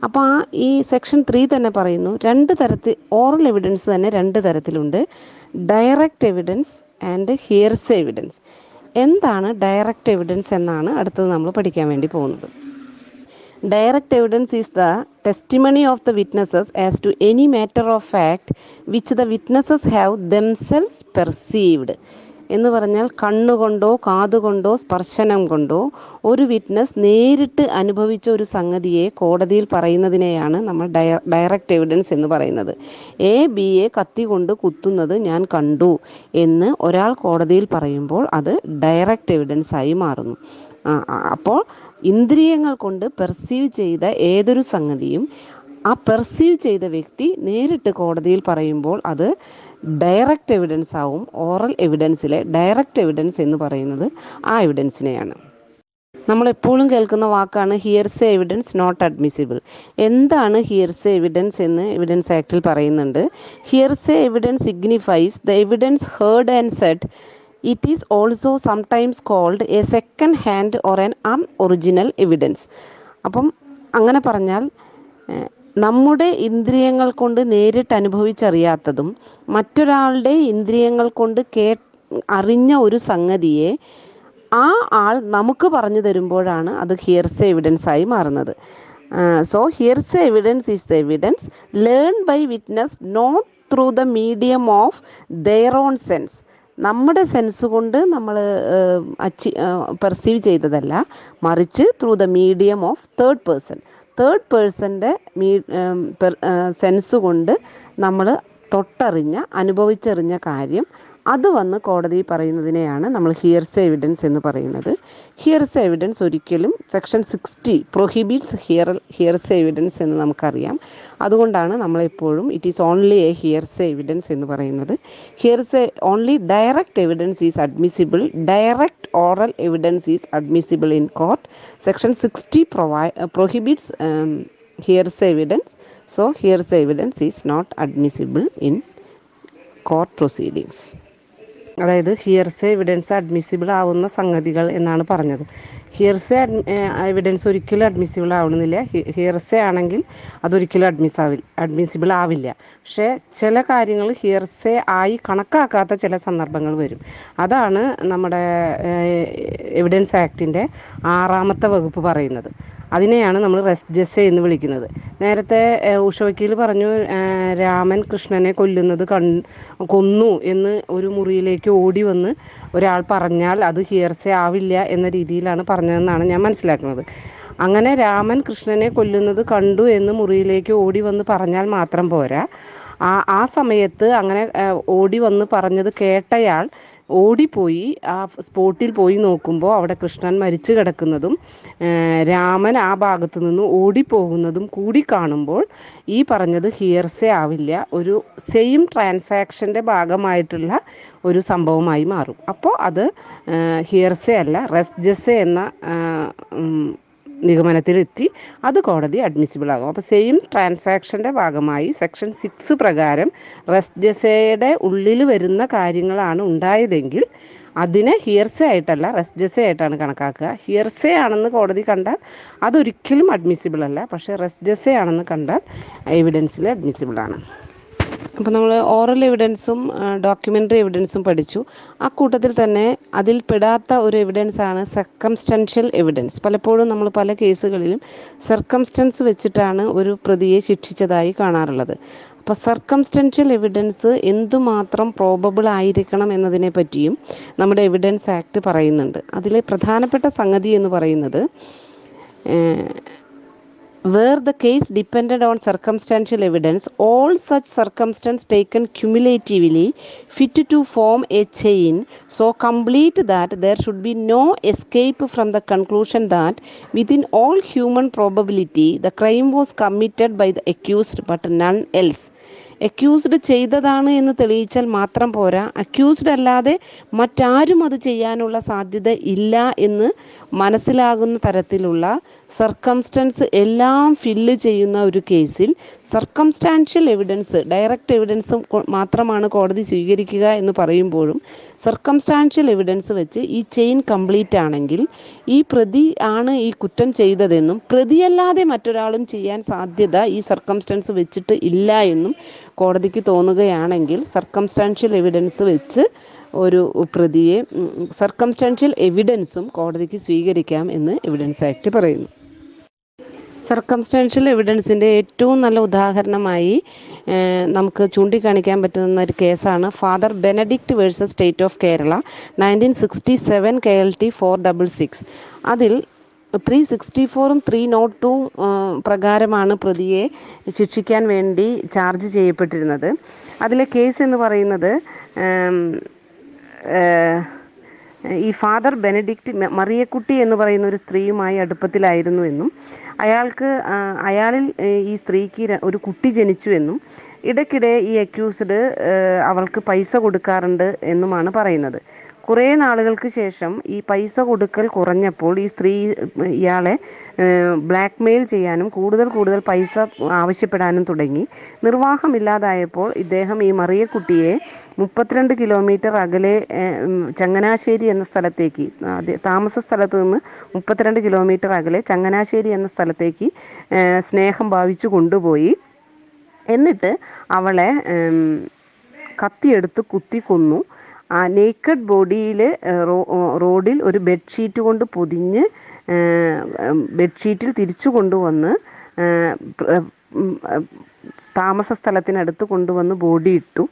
അപ്പോൾ ഈ സെക്ഷൻ 3 തന്നെ പറയുന്നു, രണ്ട് തരത്തിൽ ഓറൽ എവിഡൻസ് തന്നെ രണ്ട് തരത്തിലുണ്ട്. Direct evidence and ഹിയർസേ evidence. എന്താണ് ഡയറക്റ്റ് എവിഡൻസ് എന്നാണ് അടുത്തത് നമ്മൾ പഠിക്കാൻ വേണ്ടി പോകുന്നത്. Direct evidence is the testimony of the witnesses as to any matter of fact which the witnesses have themselves perceived. എന്ന് പറഞ്ഞാൽ കണ്ണുകൊണ്ടോ കാതുകൊണ്ടോ സ്പർശനം കൊണ്ടോ ഒരു വിറ്റ്നസ് നേരിട്ട് അനുഭവിച്ച ഒരു സംഗതിയെ കോടതിയിൽ പറയുന്നതിനെയാണ് നമ്മൾ ഡയറക്റ്റ് എവിഡൻസ് എന്ന് പറയുന്നത്. എ ബിയെ കത്തി കൊണ്ട് കുത്തുന്നത് ഞാൻ കണ്ടു എന്ന് ഒരാൾ കോടതിയിൽ പറയുമ്പോൾ അത് ഡയറക്റ്റ് എവിഡൻസ് ആയി മാറുന്നു. അപ്പോൾ ഇന്ദ്രിയങ്ങൾ കൊണ്ട് പെർസീവ് ചെയ്ത ഏതൊരു സംഗതിയും ആ പെർസീവ് ചെയ്ത വ്യക്തി നേരിട്ട് കോടതിയിൽ പറയുമ്പോൾ അത് ഡയറക്റ്റ് എവിഡൻസ് ആവും. ഓറൽ എവിഡൻസിലെ ഡയറക്റ്റ് എവിഡൻസ് എന്ന് പറയുന്നത് ആ എവിഡൻസിനെയാണ്. നമ്മളെപ്പോഴും കേൾക്കുന്ന വാക്കാണ് ഹിയർസേ എവിഡൻസ് നോട്ട് അഡ്മിസിബിൾ. എന്താണ് ഹിയർസേ എവിഡൻസ് എന്ന് എവിഡൻസ് ആക്ടിൽ പറയുന്നുണ്ട്. Hearsay evidence signifies the evidence heard and said. It is also sometimes called a second hand or an unoriginal evidence. അപ്പം അങ്ങനെ പറഞ്ഞാൽ നമ്മുടെ ഇന്ദ്രിയങ്ങൾ കൊണ്ട് നേരിട്ട് അനുഭവിച്ചറിയാത്തതും മറ്റൊരാളുടെ ഇന്ദ്രിയങ്ങൾ കൊണ്ട് അറിഞ്ഞ ഒരു സംഗതിയെ ആ ആൾ നമുക്ക് പറഞ്ഞു തരുമ്പോഴാണ് അത് ഹിയർസേ എവിഡൻസ് ആയി മാറുന്നത്. So hearsay evidence is the evidence learn by witness not through the medium of their own sense. നമ്മുടെ സെൻസ് കൊണ്ട് നമ്മൾ പെർസീവ് ചെയ്തതല്ല, മറിച്ച് through the medium of third പേഴ്സൻ്റെ സെൻസ് കൊണ്ട് നമ്മൾ തൊട്ടറിഞ്ഞ അനുഭവിച്ചറിഞ്ഞ കാര്യം അത് വന്ന് കോടതി പറയുന്നതിനെയാണ് നമ്മൾ ഹിയർസേ എവിഡൻസ് എന്ന് പറയുന്നത്. ഹിയർസേ എവിഡൻസ് ഒരിക്കലും സെക്ഷൻ 60 പ്രൊഹിബിറ്റ്സ് ഹിയർസേ എവിഡൻസ് എന്ന് നമുക്കറിയാം. അതുകൊണ്ടാണ് നമ്മളെപ്പോഴും it is only a hearsay evidence എന്ന് പറയുന്നത്. Hearsay only direct evidence is admissible. Direct oral evidence is admissible in court. Section 60 prohibits hearsay evidence. So hearsay evidence is not admissible in court proceedings. അതായത് hearsay evidence admissible ആവുന്ന സംഗതികൾ എന്നാണ് പറഞ്ഞത്. ഹിയർസേ evidence ഒരിക്കലും admissible ആവണമെന്നില്ല. ഹിയർസേ ആണെങ്കിൽ അതൊരിക്കലും admissible ആവില്ല. പക്ഷേ ചില കാര്യങ്ങൾ ഹിയർസേ ആയി കണക്കാക്കാത്ത ചില സന്ദർഭങ്ങൾ വരും. അതാണ് നമ്മുടെ എവിഡൻസ് ആക്ടിൻ്റെ 6ാമത്തെ വകുപ്പ് പറയുന്നത്. അതിനെയാണ് നമ്മൾ റെസ് ജെസെ എന്ന് വിളിക്കുന്നത്. നേരത്തെ ഉഷ വക്കീൽ പറഞ്ഞു രാമൻ കൃഷ്ണനെ കൊന്നു എന്ന് ഒരു മുറിയിലേക്ക് ഓടി വന്ന് ഒരാൾ പറഞ്ഞാൽ അത് ഹിയർസേ ആവില്ല എന്ന രീതിയിലാണ് പറഞ്ഞതെന്നാണ് ഞാൻ മനസ്സിലാക്കുന്നത്. അങ്ങനെ രാമൻ കൃഷ്ണനെ കൊല്ലുന്നത് കണ്ടു എന്ന് മുറിയിലേക്ക് ഓടി വന്ന് പറഞ്ഞാൽ മാത്രം പോരാ. ആ സമയത്ത് അങ്ങനെ ഓടി വന്ന് പറഞ്ഞത് കേട്ടയാൾ ഓടിപ്പോയി ആ സ്പോട്ടിൽ പോയി നോക്കുമ്പോൾ അവിടെ കൃഷ്ണൻ മരിച്ചു കിടക്കുന്നതും രാമൻ ആ ഭാഗത്ത് നിന്ന് ഓടിപ്പോകുന്നതും കൂടി കാണുമ്പോൾ ഈ പറഞ്ഞത് ഹിയർസേ ആവില്ല, ഒരു സെയിം ട്രാൻസാക്ഷൻ്റെ ഭാഗമായിട്ടുള്ള ഒരു സംഭവമായി മാറും. അപ്പോൾ അത് ഹിയർസേ അല്ല, റെസ് ജെസെ എന്ന നിഗമനത്തിലെത്തി അത് കോടതി അഡ്മിസിബിൾ ആകും. അപ്പോൾ സെയിം ട്രാൻസാക്ഷൻ്റെ ഭാഗമായി സെക്ഷൻ 6 പ്രകാരം റെസ് ജെസയുടെ ഉള്ളിൽ വരുന്ന കാര്യങ്ങളാണ് ഉണ്ടായതെങ്കിൽ അതിനെ ഹിയർസേ ആയിട്ടല്ല റെസ് ജെസെ ആയിട്ടാണ് കണക്കാക്കുക. ഹിയർസേ ആണെന്ന് കോടതി കണ്ടാൽ അതൊരിക്കലും അഡ്മിസിബിൾ അല്ല, പക്ഷേ റെസ് ജെസെ ആണെന്ന് കണ്ടാൽ എവിഡൻസിൽ അഡ്മിസിബിൾ ആണ്. അപ്പോൾ നമ്മൾ ഓറൽ എവിഡൻസും ഡോക്യുമെൻ്ററി എവിഡൻസും പഠിച്ചു. ആ കൂട്ടത്തിൽ തന്നെ അതിൽ പെടാത്ത ഒരു എവിഡൻസാണ് സർക്കംസ്റ്റൻഷ്യൽ എവിഡൻസ്. പലപ്പോഴും നമ്മൾ പല കേസുകളിലും സർക്കംസ്റ്റൻസ് വെച്ചിട്ടാണ് ഒരു പ്രതിയെ ശിക്ഷിച്ചതായി കാണാറുള്ളത്. അപ്പോൾ സർക്കംസ്റ്റൻഷ്യൽ എവിഡൻസ് എന്തുമാത്രം പ്രോബബിൾ ആയിരിക്കണം എന്നതിനെ പറ്റിയും നമ്മുടെ എവിഡൻസ് ആക്ട് പറയുന്നുണ്ട്. അതിലെ പ്രധാനപ്പെട്ട സംഗതി എന്ന് പറയുന്നത് where the case depended on circumstantial evidence, all such circumstances taken cumulatively fit to form a chain so complete that there should be no escape from the conclusion that within all human probability the crime was committed by the accused but none else. Accused ചെയ്തതാണ് എന്ന് തെളിയിച്ചാൽ മാത്രം പോരാ, accused അല്ലാതെ മറ്റാരും അത് ചെയ്യാനുള്ള സാധ്യത ഇല്ല എന്ന് മനസ്സിലാകുന്ന തരത്തിലുള്ള സർക്കംസ്റ്റൻസ് എല്ലാം ഫില്ല് ചെയ്യുന്ന ഒരു കേസിൽ സർക്കംസ്റ്റാൻഷ്യൽ എവിഡൻസ്, ഡയറക്റ്റ് എവിഡൻസ് മാത്രമാണ് കോടതി സ്വീകരിക്കുക എന്ന് പറയുമ്പോഴും സർക്കംസ്റ്റാൻഷ്യൽ എവിഡൻസ് വെച്ച് ഈ ചെയിൻ കംപ്ലീറ്റ് ആണെങ്കിൽ ഈ പ്രതി ആണ് ഈ കുറ്റം ചെയ്തതെന്നും പ്രതിയല്ലാതെ മറ്റൊരാളും ചെയ്യാൻ സാധ്യത ഈ സർക്കംസ്റ്റൻസ് വെച്ചിട്ട് ഇല്ല എന്നും കോടതിക്ക് തോന്നുകയാണെങ്കിൽ സർക്കംസ്റ്റാൻഷ്യൽ എവിഡൻസ് വെച്ച് ഒരു പ്രതിയെ സർക്കംസ്റ്റാൻഷ്യൽ എവിഡൻസും കോടതിക്ക് സ്വീകരിക്കാം എന്ന് എവിഡൻസ് ആക്ട് പറയുന്നു. സർക്കംസ്റ്റാൻഷ്യൽ എവിഡൻസിൻ്റെ ഏറ്റവും നല്ല ഉദാഹരണമായി നമുക്ക് ചൂണ്ടിക്കാണിക്കാൻ പറ്റുന്ന ഒരു കേസാണ് father Benedict versus state of Kerala 1967 KLT 466. അതിൽ 364 302 പ്രകാരമാണ് പ്രതിയെ ശിക്ഷിക്കാൻ വേണ്ടി ചാർജ് ചെയ്യപ്പെട്ടിരുന്നത്. അതിലെ കേസ് എന്ന് പറയുന്നത് ഈ ഫാദർ ബെനഡിക്റ്റ് മറിയക്കുട്ടി എന്ന് പറയുന്ന ഒരു സ്ത്രീയുമായി അടുപ്പത്തിലായിരുന്നു എന്നും അയാളിൽ ഈ സ്ത്രീക്ക് ഒരു കുട്ടി ജനിച്ചു എന്നും ഇടയ്ക്കിടെ ഈ അക്യൂസ്ഡ് അവൾക്ക് പൈസ കൊടുക്കാറുണ്ട് എന്നുമാണ് പറയുന്നത്. കുറേ നാളുകൾക്ക് ശേഷം ഈ പൈസ കൊടുക്കൽ കുറഞ്ഞപ്പോൾ ഈ സ്ത്രീ ഇയാളെ ബ്ലാക്ക് മെയിൽ ചെയ്യാനും കൂടുതൽ പൈസ ആവശ്യപ്പെടാനും തുടങ്ങി. നിർവാഹമില്ലാതായപ്പോൾ ഇദ്ദേഹം ഈ മറിയക്കുട്ടിയെ 32 കിലോമീറ്റർ അകലെ ചങ്ങനാശ്ശേരി എന്ന സ്ഥലത്തേക്ക്, താമസ സ്ഥലത്ത് നിന്ന് 32 കിലോമീറ്റർ അകലെ ചങ്ങനാശ്ശേരി എന്ന സ്ഥലത്തേക്ക് സ്നേഹം ഭാവിച്ചു കൊണ്ടുപോയി. എന്നിട്ട് അവളെ കത്തിയെടുത്ത് കുത്തി കൊന്നു. ആ നേക്കഡ് ബോഡിയിൽ റോഡിൽ ഒരു ബെഡ്ഷീറ്റ് കൊണ്ട് പൊതിഞ്ഞ് ബെഡ്ഷീറ്റിൽ തിരിച്ചു കൊണ്ടുവന്ന് താമസ സ്ഥലത്തിനടുത്ത് കൊണ്ടുവന്ന് ബോഡി ഇട്ടു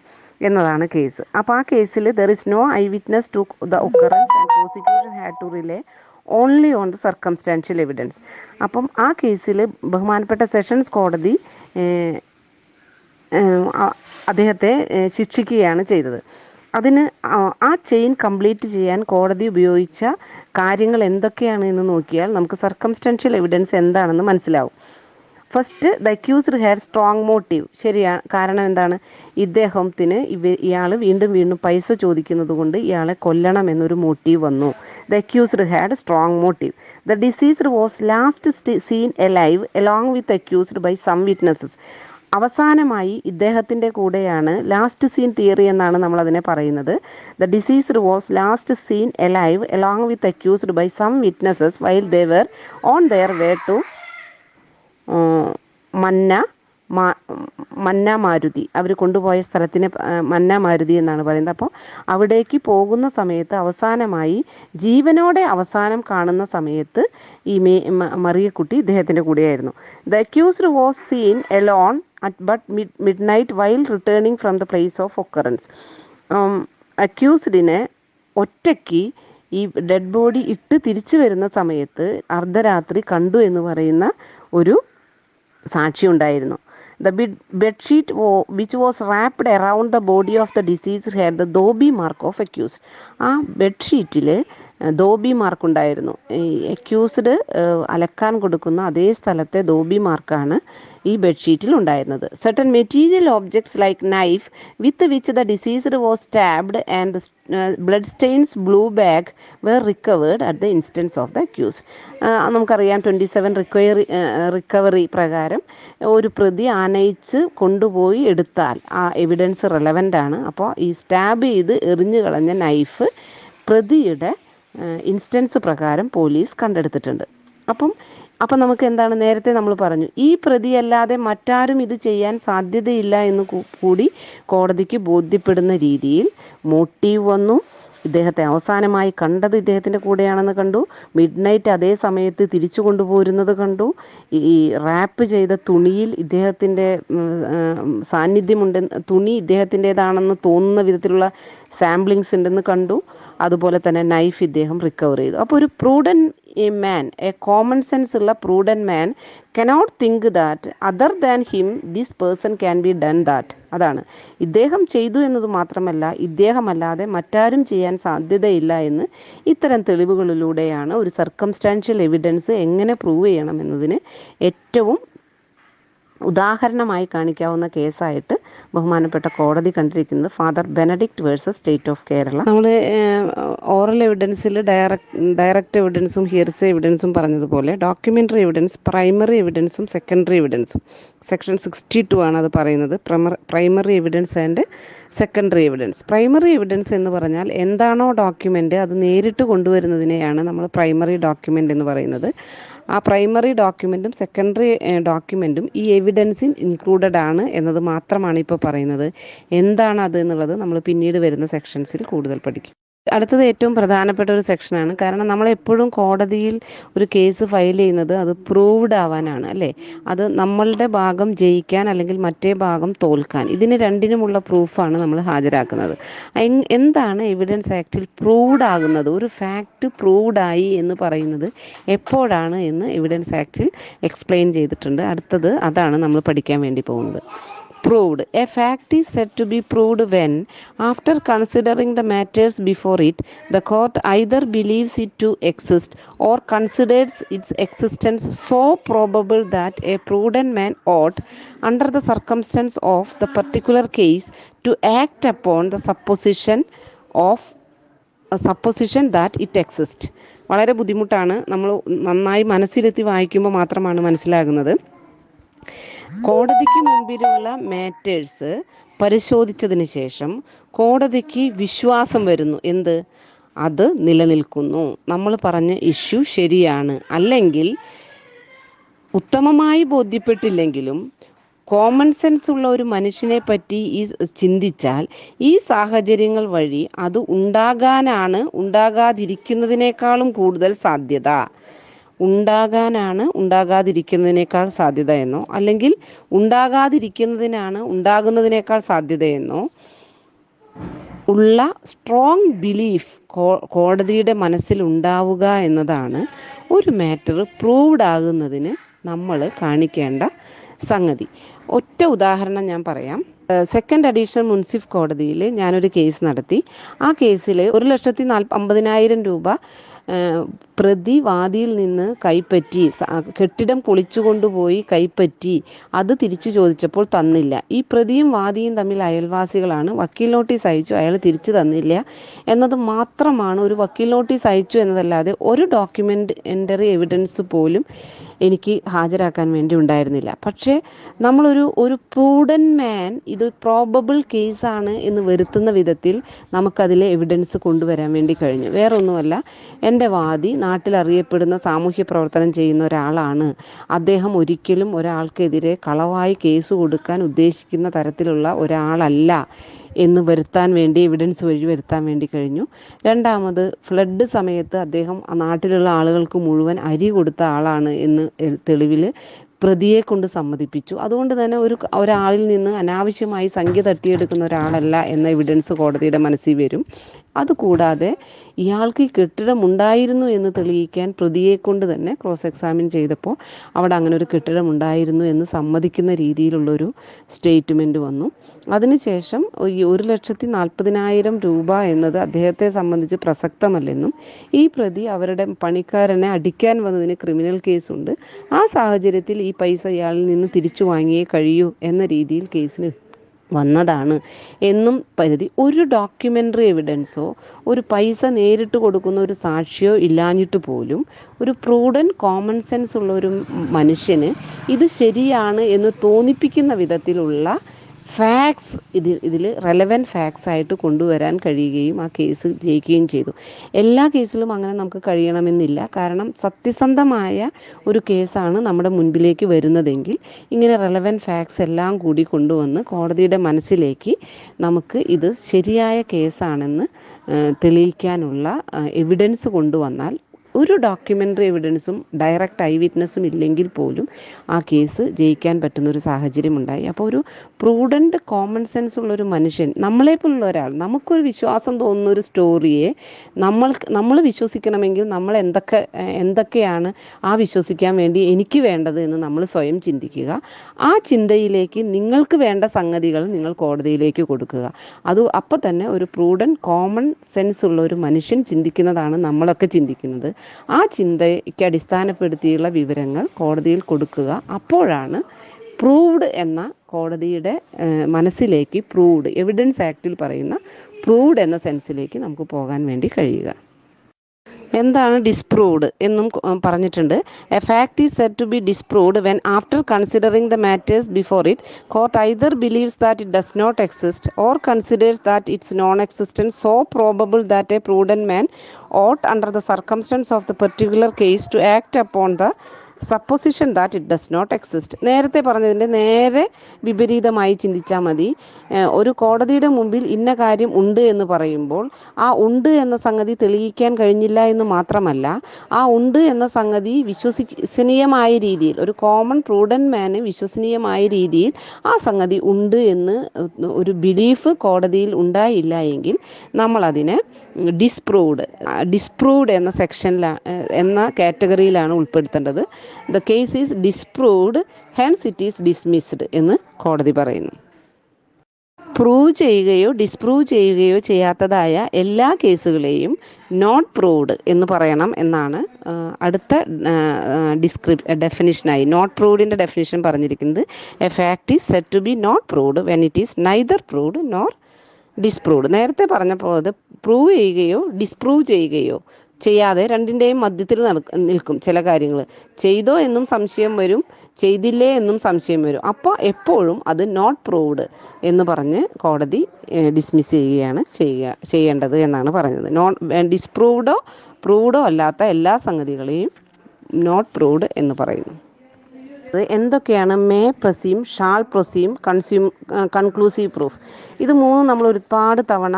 എന്നതാണ് കേസ്. അപ്പോൾ ആ കേസിൽ there is no eye witness to the occurrence and prosecution had to rely only on the circumstantial evidence. അപ്പം ആ കേസിൽ ബഹുമാനപ്പെട്ട സെഷൻസ് കോടതി അദ്ദേഹത്തെ ശിക്ഷിക്കുകയാണ് ചെയ്തത്. അതിന് ആ ചെയിൻ കംപ്ലീറ്റ് ചെയ്യാൻ കോടതി ഉപയോഗിച്ച കാര്യങ്ങൾ എന്തൊക്കെയാണ് എന്ന് നോക്കിയാൽ നമുക്ക് സർക്കംസ്റ്റാൻഷ്യൽ എവിഡൻസ് എന്താണെന്ന് മനസ്സിലാവും. First, the accused had strong motive. ശരിയാണ്. കാരണം എന്താണ്? ഇദ്ദേഹത്തിന് ഇയാൾ വീണ്ടും പൈസ ചോദിക്കുന്നത് കൊണ്ട് ഇയാളെ കൊല്ലണം എന്നൊരു മോട്ടീവ് വന്നു. The accused had strong motive. The deceased was last seen alive along with accused by some witnesses. അവസാനമായി ഇദ്ദേഹത്തിൻ്റെ കൂടെയാണ് ലാസ്റ്റ് സീൻ തിയറി എന്നാണ് നമ്മളതിനെ പറയുന്നത്. The deceased was last seen alive along with accused by some witnesses while they were on their way to മന്ന മാരുതി. അവർ കൊണ്ടുപോയ സ്ഥലത്തിന് മന്ന മാരുതി എന്നാണ് പറയുന്നത്. അപ്പോൾ അവിടേക്ക് പോകുന്ന സമയത്ത് അവസാനമായി ജീവനോടെ അവസാനം കാണുന്ന സമയത്ത് ഈ മറിയക്കുട്ടി ഇദ്ദേഹത്തിൻ്റെ കൂടെയായിരുന്നു. The accused was seen alone at but midnight while returning from the place of occurrence. അക്യൂസ്ഡിനെ ഒറ്റയ്ക്ക് ഈ ഡെഡ് ബോഡി ഇട്ട് തിരിച്ചു വരുന്ന സമയത്ത് അർദ്ധരാത്രി കണ്ടു എന്ന് പറയുന്ന ഒരു സാക്ഷി ഉണ്ടായിരുന്നു. The bedsheet which was wrapped around the body of the deceased had the dhobi mark of accused. ആ ബെഡ്ഷീറ്റിൽ ധോബി മാർക്ക് ഉണ്ടായിരുന്നു. ഈ അക്യൂസ്ഡ് അലക്കാൻ കൊടുക്കുന്ന അതേ സ്ഥലത്തെ ധോബി മാർക്കാണ് ഈ ബെഡ്ഷീറ്റിൽ ഉണ്ടായിരുന്നത്. Certain material objects like knife with which the deceased was stabbed and blood stains blue bag were recovered at the instance of the accused. നമുക്കറിയാം 27 റിക്കവറി പ്രകാരം ഒരു പ്രതി ആനയിച്ച് കൊണ്ടുപോയി എടുത്താൽ ആ എവിഡൻസ് റെലവൻ്റ് ആണ്. അപ്പോൾ ഈ സ്റ്റാബ് ചെയ്ത് എറിഞ്ഞു കളഞ്ഞ നൈഫ് പ്രതിയുടെ ഇൻസ്റ്റൻസ് പ്രകാരം പോലീസ് കണ്ടെടുത്തിട്ടുണ്ട്. അപ്പം നമുക്ക് എന്താണ്, നേരത്തെ നമ്മൾ പറഞ്ഞു, ഈ പ്രതിയല്ലാതെ മറ്റാരും ഇത് ചെയ്യാൻ സാധ്യതയില്ല എന്ന് കൂടി കോടതിക്ക് ബോധ്യപ്പെടുന്ന രീതിയിൽ മോട്ടീവ് വന്നു. ഇദ്ദേഹത്തെ അവസാനമായി കണ്ടത് ഇദ്ദേഹത്തിൻ്റെ കൂടെയാണെന്ന് കണ്ടു. മിഡ് നൈറ്റ് അതേ സമയത്ത് തിരിച്ചു കൊണ്ടുപോരുന്നത് കണ്ടു. ഈ റാപ്പ് ചെയ്ത തുണിയിൽ ഇദ്ദേഹത്തിൻ്റെ സാന്നിധ്യമുണ്ടെന്ന്, തുണി ഇദ്ദേഹത്തിൻ്റേതാണെന്ന് തോന്നുന്ന വിധത്തിലുള്ള സാമ്പിളിങ്സ് ഉണ്ടെന്ന് കണ്ടു. അതുപോലെ തന്നെ നൈഫ് ഇദ്ദേഹം റിക്കവർ ചെയ്തു. അപ്പോൾ ഒരു prudent man, a common sense ഉള്ള prudent man cannot think that other than him this person can be done that. അതാണ്, ഇദ്ദേഹം ചെയ്തു എന്നത് മാത്രമല്ല, ഇദ്ദേഹമല്ലാതെ മറ്റാരും ചെയ്യാൻ സാധ്യതയില്ല എന്ന് ഇത്തരം തെളിവുകളിലൂടെയാണ് ഒരു സർക്കംസ്റ്റാൻഷ്യൽ എവിഡൻസ് എങ്ങനെ പ്രൂവ് ചെയ്യണം എന്നതിന് ഏറ്റവും ഉദാഹരണമായി കാണിക്കാവുന്ന കേസായിട്ട് ബഹുമാനപ്പെട്ട കോടതി കണ്ടിരിക്കുന്നത് father Benedict versus state of Kerala. നമ്മൾ ഓറൽ എവിഡൻസിൽ ഡയറക്റ്റ് എവിഡൻസും ഹിയർസേ എവിഡൻസും പറഞ്ഞതുപോലെ ഡോക്യുമെൻ്ററി എവിഡൻസ്, പ്രൈമറി എവിഡൻസും സെക്കൻഡറി എവിഡൻസും സെക്ഷൻ 62 ആണ് അത് പറയുന്നത്. Primary evidence and secondary evidence. Primary evidence എന്ന് പറഞ്ഞാൽ എന്താണോ ഡോക്യുമെൻ്റ് അത് നേരിട്ട് കൊണ്ടുവരുന്നതിനെയാണ് നമ്മൾ പ്രൈമറി ഡോക്യുമെൻ്റ് എന്ന് പറയുന്നത്. ആ പ്രൈമറി ഡോക്യുമെൻറ്റും സെക്കൻഡറി ഡോക്യുമെൻറ്റും ഈ എവിഡൻസിൽ ഇൻക്ലൂഡഡ് ആണ് എന്നത് മാത്രമാണ് ഇപ്പോൾ പറയുന്നത്. എന്താണ് അത് എന്നുള്ളത് നമ്മൾ പിന്നീട് വരുന്ന സെക്ഷൻസിൽ കൂടുതൽ പഠിക്കും. അടുത്തത് ഏറ്റവും പ്രധാനപ്പെട്ട ഒരു സെക്ഷനാണ്. കാരണം നമ്മളെപ്പോഴും കോടതിയിൽ ഒരു കേസ് ഫയൽ ചെയ്യുന്നത് അത് പ്രൂവ്ഡ് ആവാനാണ്, അല്ലേ? അത് നമ്മളുടെ ഭാഗം ജയിക്കാൻ അല്ലെങ്കിൽ മറ്റേ ഭാഗം തോൽക്കാൻ, ഇതിന് രണ്ടിനുമുള്ള പ്രൂഫാണ് നമ്മൾ ഹാജരാക്കുന്നത്. എന്താണ് എവിഡൻസ് ആക്റ്റിൽ പ്രൂവ്ഡ് ആകുന്നത്, ഒരു ഫാക്റ്റ് പ്രൂവ്ഡ് ആയി എന്ന് പറയുന്നത് എപ്പോഴാണ് എന്ന് എവിഡൻസ് ആക്റ്റിൽ എക്സ്പ്ലെയിൻ ചെയ്തിട്ടുണ്ട്. അടുത്തത് അതാണ് നമ്മൾ പഠിക്കാൻ വേണ്ടി പോകുന്നത്. Proved. A fact is said to be proved when, after considering the matters before it, the court either believes it to exist or considers its existence so probable that a prudent man ought, under the circumstance of the particular case, to act upon the supposition that it exists. വളരെ ബുദ്ധിമുട്ടാണ്, നമ്മൾ നന്നായി മനസ്സിലെത്തി വായിക്കുമ്പോൾ മാത്രമാണ് മനസ്സിലാകുന്നത്. കോടതിക്ക് മുമ്പിലുള്ള matters പരിശോധിച്ചതിന് ശേഷം കോടതിക്ക് വിശ്വാസം വരുന്നു. എന്ത്? അത് നിലനിൽക്കുന്നു, നമ്മൾ പറഞ്ഞ ഇഷ്യൂ ശരിയാണ്. അല്ലെങ്കിൽ ഉത്തമമായി ബോധ്യപ്പെട്ടില്ലെങ്കിലും കോമൺ സെൻസ് ഉള്ള ഒരു മനുഷ്യനെ പറ്റി ചിന്തിച്ചാൽ ഈ സാഹചര്യങ്ങൾ വഴി അത് ഉണ്ടാകാതിരിക്കുന്നതിനേക്കാളും കൂടുതൽ സാധ്യത. ഉണ്ടാകാതിരിക്കുന്നതിനേക്കാൾ സാധ്യത എന്നോ അല്ലെങ്കിൽ ഉണ്ടാകാതിരിക്കുന്നതിനാണ് ഉണ്ടാകുന്നതിനേക്കാൾ സാധ്യതയെന്നോ ഉള്ള സ്ട്രോങ് ബിലീഫ് കോടതിയുടെ മനസ്സിൽ ഉണ്ടാവുക എന്നതാണ് ഒരു മാറ്റർ പ്രൂവ്ഡ് ആകുന്നതിന് നമ്മൾ കാണിക്കേണ്ട സംഗതി. ഒറ്റ ഉദാഹരണം ഞാൻ പറയാം. സെക്കൻഡ് അഡീഷണൽ മുൻസിഫ് കോടതിയിൽ ഞാനൊരു കേസ് നടത്തി. ആ കേസിൽ 1,50,000 രൂപ പ്രതി വാദിയിൽ നിന്ന് കൈപ്പറ്റി, കെട്ടിടം പൊളിച്ചുകൊണ്ടുപോയി കൈപ്പറ്റി. അത് തിരിച്ചു ചോദിച്ചപ്പോൾ തന്നില്ല. ഈ പ്രതിയും വാദിയും തമ്മിൽ അയൽവാസികളാണ്. വക്കീൽ നോട്ടീസ് അയച്ചു, അയാൾ തിരിച്ചു തന്നില്ല എന്നത് മാത്രമാണ്. ഒരു വക്കീൽ നോട്ടീസ് അയച്ചു എന്നതല്ലാതെ ഒരു ഡോക്യുമെൻ്ററി എവിഡൻസ് പോലും എനിക്ക് ഹാജരാക്കാൻ വേണ്ടി ഉണ്ടായിരുന്നില്ല. പക്ഷേ നമ്മളൊരു പ്രൂഡൻറ്റ് മാൻ ഇത് പ്രോബബിൾ കേസാണ് എന്ന് വരുത്തുന്ന വിധത്തിൽ നമുക്കതിലെ എവിഡൻസ് കൊണ്ടുവരാൻ വേണ്ടി കഴിഞ്ഞു. വേറൊന്നുമല്ല, എൻ്റെ വാദി നാട്ടിൽ അറിയപ്പെടുന്ന സാമൂഹ്യ പ്രവർത്തനം ചെയ്യുന്ന ഒരാളാണ്. അദ്ദേഹം ഒരിക്കലും ഒരാൾക്കെതിരെ കളവായി കേസ് കൊടുക്കാൻ ഉദ്ദേശിക്കുന്ന തരത്തിലുള്ള ഒരാളല്ല എന്ന് എവിഡൻസ് വഴി വരുത്താൻ വേണ്ടി കഴിഞ്ഞു. രണ്ടാമത്, ഫ്ലഡ് സമയത്ത് അദ്ദേഹം നാട്ടിലുള്ള ആളുകൾക്ക് മുഴുവൻ അരി കൊടുത്ത ആളാണ് എന്ന് തെളിവിൽ പ്രതിയെ കൊണ്ട് സമ്മതിപ്പിച്ചു. അതുകൊണ്ട് തന്നെ ഒരാളിൽ നിന്ന് അനാവശ്യമായി സംഖ്യ തട്ടിയെടുക്കുന്ന ഒരാളല്ല എന്ന എവിഡൻസ് കോടതിയുടെ മനസ്സിൽ വരും. അതുകൂടാതെ ഇയാൾക്ക് ഈ കെട്ടിടം ഉണ്ടായിരുന്നു എന്ന് തെളിയിക്കാൻ പ്രതിയെ കൊണ്ട് തന്നെ ക്രോസ് എക്സാമിൻ ചെയ്തപ്പോൾ അവിടെ അങ്ങനെ ഒരു കെട്ടിടം ഉണ്ടായിരുന്നു എന്ന് സമ്മതിക്കുന്ന രീതിയിലുള്ളൊരു സ്റ്റേറ്റ്മെൻറ്റ് വന്നു. അതിനുശേഷം ഈ 1,40,000 രൂപ എന്നത് അദ്ദേഹത്തെ സംബന്ധിച്ച് പ്രസക്തമല്ലെന്നും ഈ പ്രതി അവരുടെ പണിക്കാരനെ അടിക്കാൻ വന്നതിന് ക്രിമിനൽ കേസുണ്ട്, ആ സാഹചര്യത്തിൽ ഈ പൈസ ഇയാളിൽ നിന്ന് തിരിച്ചു വാങ്ങിയേ കഴിയൂ എന്ന രീതിയിൽ കേസിന് വന്നതാണ് എന്നും കരുതി ഒരു ഡോക്യുമെൻ്ററി എവിഡൻസോ ഒരു പൈസ നേരിട്ട് കൊടുക്കുന്ന ഒരു സാക്ഷിയോ ഇല്ലാഞ്ഞിട്ട് പോലും ഒരു പ്രൂഡൻറ്റ് കോമൺ സെൻസ് ഉള്ള ഒരു മനുഷ്യന് ഇത് ശരിയാണ് എന്ന് തോന്നിപ്പിക്കുന്ന വിധത്തിലുള്ള ഫാക്ട്സ് ഇതിൽ റെലവൻറ്റ് ഫാക്ട്സ് ആയിട്ട് കൊണ്ടുവരാൻ കഴിയുകയും ആ കേസ് ജയിക്കുകയും ചെയ്തു. എല്ലാ കേസിലും അങ്ങനെ നമുക്ക് കഴിയണമെന്നില്ല. കാരണം സത്യസന്ധമായ ഒരു കേസാണ് നമ്മുടെ മുൻപിലേക്ക് വരുന്നതെങ്കിൽ ഇങ്ങനെ റെലവൻറ്റ് ഫാക്ട്സ് എല്ലാം കൂടി കൊണ്ടുവന്ന് കോടതിയുടെ മനസ്സിലേക്ക് നമുക്ക് ഇത് ശരിയായ കേസാണെന്ന് തെളിയിക്കാനുള്ള എവിഡൻസ് കൊണ്ടുവന്നാൽ ഒരു ഡോക്യുമെൻ്ററി എവിഡൻസും ഡയറക്റ്റ് ഐ വിറ്റ്നസ്സും ഇല്ലെങ്കിൽ പോലും ആ കേസ് ജയിക്കാൻ പറ്റുന്നൊരു സാഹചര്യം ഉണ്ടായി. അപ്പോൾ ഒരു പ്രൂഡൻറ്റ് കോമൺ സെൻസ് ഉള്ളൊരു മനുഷ്യൻ, നമ്മളെപ്പോലുള്ള ഒരാൾ, നമുക്കൊരു വിശ്വാസം തോന്നുന്ന ഒരു സ്റ്റോറിയെ നമ്മൾ വിശ്വസിക്കണമെങ്കിൽ നമ്മൾ എന്തൊക്കെയാണ് ആ വിശ്വസിക്കാൻ വേണ്ടി എനിക്ക് വേണ്ടത് എന്ന് നമ്മൾ സ്വയം ചിന്തിക്കുക. ആ ചിന്തയിലേക്ക് നിങ്ങൾക്ക് വേണ്ട സംഗതികൾ നിങ്ങൾ കോടതിയിലേക്ക് കൊടുക്കുക. അപ്പോൾ തന്നെ ഒരു പ്രൂഡൻറ്റ് കോമൺ സെൻസ് ഉള്ള ഒരു മനുഷ്യൻ ചിന്തിക്കുന്നതാണ് നമ്മളൊക്കെ ചിന്തിക്കുന്നത്. ആ ചിന്തയ്ക്ക് അടിസ്ഥാനപ്പെടുത്തിയുള്ള വിവരങ്ങൾ കോടതിയിൽ കൊടുക്കുക. അപ്പോഴാണ് പ്രൂവ്ഡ് എന്ന കോടതിയുടെ മനസ്സിലേക്ക് പ്രൂവ്ഡ്, എവിഡൻസ് ആക്റ്റിൽ പറയുന്ന പ്രൂവ്ഡ് എന്ന സെൻസിലേക്ക് നമുക്ക് പോകാൻ വേണ്ടി കഴിയുക. എന്താണ് ഡിസ്പ്രൂവ്ഡ് എന്നും പറഞ്ഞിട്ടുണ്ട്. A fact is said to be disproved when after considering the matters before it court either believes that it does not exist or considers that its non existence so probable that a prudent man ought under the circumstance of the particular case to act upon the supposition that it does not exist. നേരത്തെ പറഞ്ഞതിൻ്റെ നേരെ വിപരീതമായി ചിന്തിച്ചാൽ മതി. ഒരു കോടതിയുടെ മുമ്പിൽ ഇന്ന കാര്യം ഉണ്ട് എന്ന് പറയുമ്പോൾ ആ ഉണ്ട് എന്ന സംഗതി തെളിയിക്കാൻ കഴിഞ്ഞില്ല എന്ന് മാത്രമല്ല, ആ ഉണ്ട് എന്ന സംഗതി വിശ്വസനീയമായ രീതിയിൽ, ഒരു കോമൺ പ്രൂഡന്റ് മാന് വിശ്വസനീയമായ രീതിയിൽ ആ സംഗതി ഉണ്ട് എന്ന് ഒരു ബിലീഫ് കോടതിയിൽ ഉണ്ടായില്ല എങ്കിൽ നമ്മളതിനെ ഡിസ്പ്രൂവ്ഡ് എന്ന സെക്ഷനിലാണ്, എന്ന കാറ്റഗറിയിലാണ് ഉൾപ്പെടുത്തേണ്ടത്. The case is disproved, hence it is dismissed എന്ന് കോടതി പറയുന്നു. പ്രൂവ് ചെയ്യുകയോ ഡിസ്പ്രൂവ് ചെയ്യുകയോ ചെയ്യാത്തതായ എല്ലാ കേസുകളെയും നോട്ട് പ്രൂവ്ഡ് എന്ന് പറയണം എന്നാണ് അടുത്ത ഡെഫിനിഷനായി. നോട്ട് പ്രൂവ്ഡിൻ്റെ ഡെഫിനിഷൻ പറഞ്ഞിരിക്കുന്നത് a fact is said to be not proved when it is neither proved nor disproved. നേരത്തെ പറഞ്ഞപ്പോൾ അത് പ്രൂവ് ചെയ്യുകയോ ഡിസ്പ്രൂവ് ചെയ്യുകയോ ചെയ്യാതെ രണ്ടിൻ്റെയും മധ്യത്തിൽ നിൽക്കും. ചില കാര്യങ്ങൾ ചെയ്തോ എന്നും സംശയം വരും, ചെയ്തില്ലേ എന്നും സംശയം വരും. അപ്പോൾ എപ്പോഴും അത് നോട്ട് പ്രൂവ്ഡ് എന്ന് പറഞ്ഞ് കോടതി ഡിസ്മിസ് ചെയ്യുകയാണ് ചെയ്യേണ്ടത് എന്നാണ് പറഞ്ഞത്. പ്രൂവ്ഡോ അല്ലാത്ത എല്ലാ സംഗതികളെയും നോട്ട് പ്രൂവ്ഡ് എന്ന് പറയുന്നു. എന്തൊക്കെയാണ് മേ പ്രൊസീം, ഷാൾ പ്രൊസീം, കൺക്ലൂസീവ് പ്രൂഫ്? ഇത് മൂന്നും നമ്മൾ ഒരുപാട് തവണ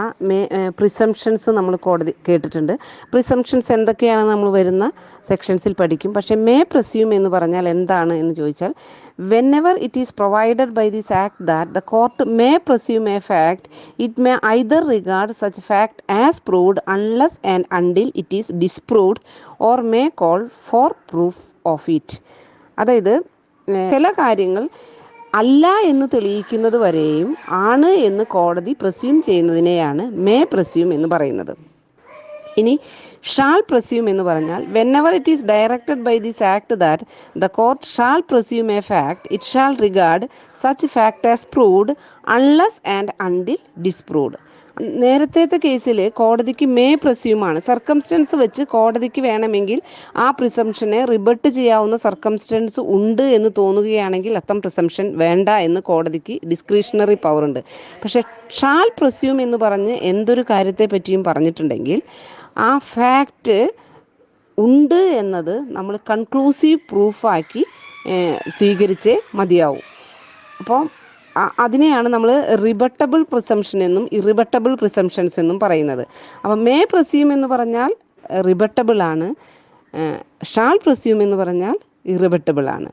പ്രിസംപ്ഷൻസ് നമ്മൾ കോടതി കേട്ടിട്ടുണ്ട്. പ്രിസംപ്ഷൻസ് എന്തൊക്കെയാണെന്ന് നമ്മൾ വരുന്ന സെക്ഷൻസിൽ പഠിക്കും. പക്ഷേ മേ പ്രൊസ്യൂം എന്ന് പറഞ്ഞാൽ എന്താണ് എന്ന് ചോദിച്ചാൽ, whenever it is provided by this act that the court may presume a fact, it may either regard such fact as proved unless and until it is disproved or may call for proof of it. അതായത് ചില കാര്യങ്ങൾ അല്ല എന്ന് തെളിയിക്കുന്നത് വരെയും ആണ് എന്ന് കോടതി പ്രസ്യൂം ചെയ്യുന്നതിനെയാണ് മേ പ്രസ്യൂം എന്ന് പറയുന്നത്. ഇനി ഷാൾ പ്രസ്യൂം എന്ന് പറഞ്ഞാൽ whenever it is directed by this act that the court shall presume a fact, it shall regard such fact as proved unless and until disproved. നേരത്തെ കേസിൽ കോടതിക്ക് മേ പ്രസ്യൂമാണ്. സർക്കംസ്റ്റൻസ് വെച്ച് കോടതിക്ക് വേണമെങ്കിൽ ആ പ്രിസംഷനെ റിബട്ട് ചെയ്യാവുന്ന സർക്കംസ്റ്റൻസ് ഉണ്ട് എന്ന് തോന്നുകയാണെങ്കിൽ അത്തരം പ്രിസംഷൻ വേണ്ട എന്ന് കോടതിക്ക് ഡിസ്ക്രിഷണറി പവർ ഉണ്ട്. പക്ഷേ ഷാൾ പ്രസ്യൂം എന്ന് പറഞ്ഞ് എന്തൊരു കാര്യത്തെ പറ്റിയും പറഞ്ഞിട്ടുണ്ടെങ്കിൽ ആ ഫാക്റ്റ് ഉണ്ട് എന്നത് നമ്മൾ കൺക്ലൂസീവ് പ്രൂഫാക്കി സ്വീകരിച്ചേ മതിയാവും. അപ്പോൾ അതിനെയാണ് നമ്മൾ റിബട്ടബിൾ പ്രിസംഷൻ എന്നും ഇറിബട്ടബിൾ പ്രിസംഷൻസ് എന്നും പറയുന്നത്. അപ്പം മേ പ്രസ്യൂം എന്ന് പറഞ്ഞാൽ റിബട്ടബിൾ ആണ്, ഷാൾ പ്രസ്യൂം എന്ന് പറഞ്ഞാൽ ഇറിബട്ടബിൾ ആണ്.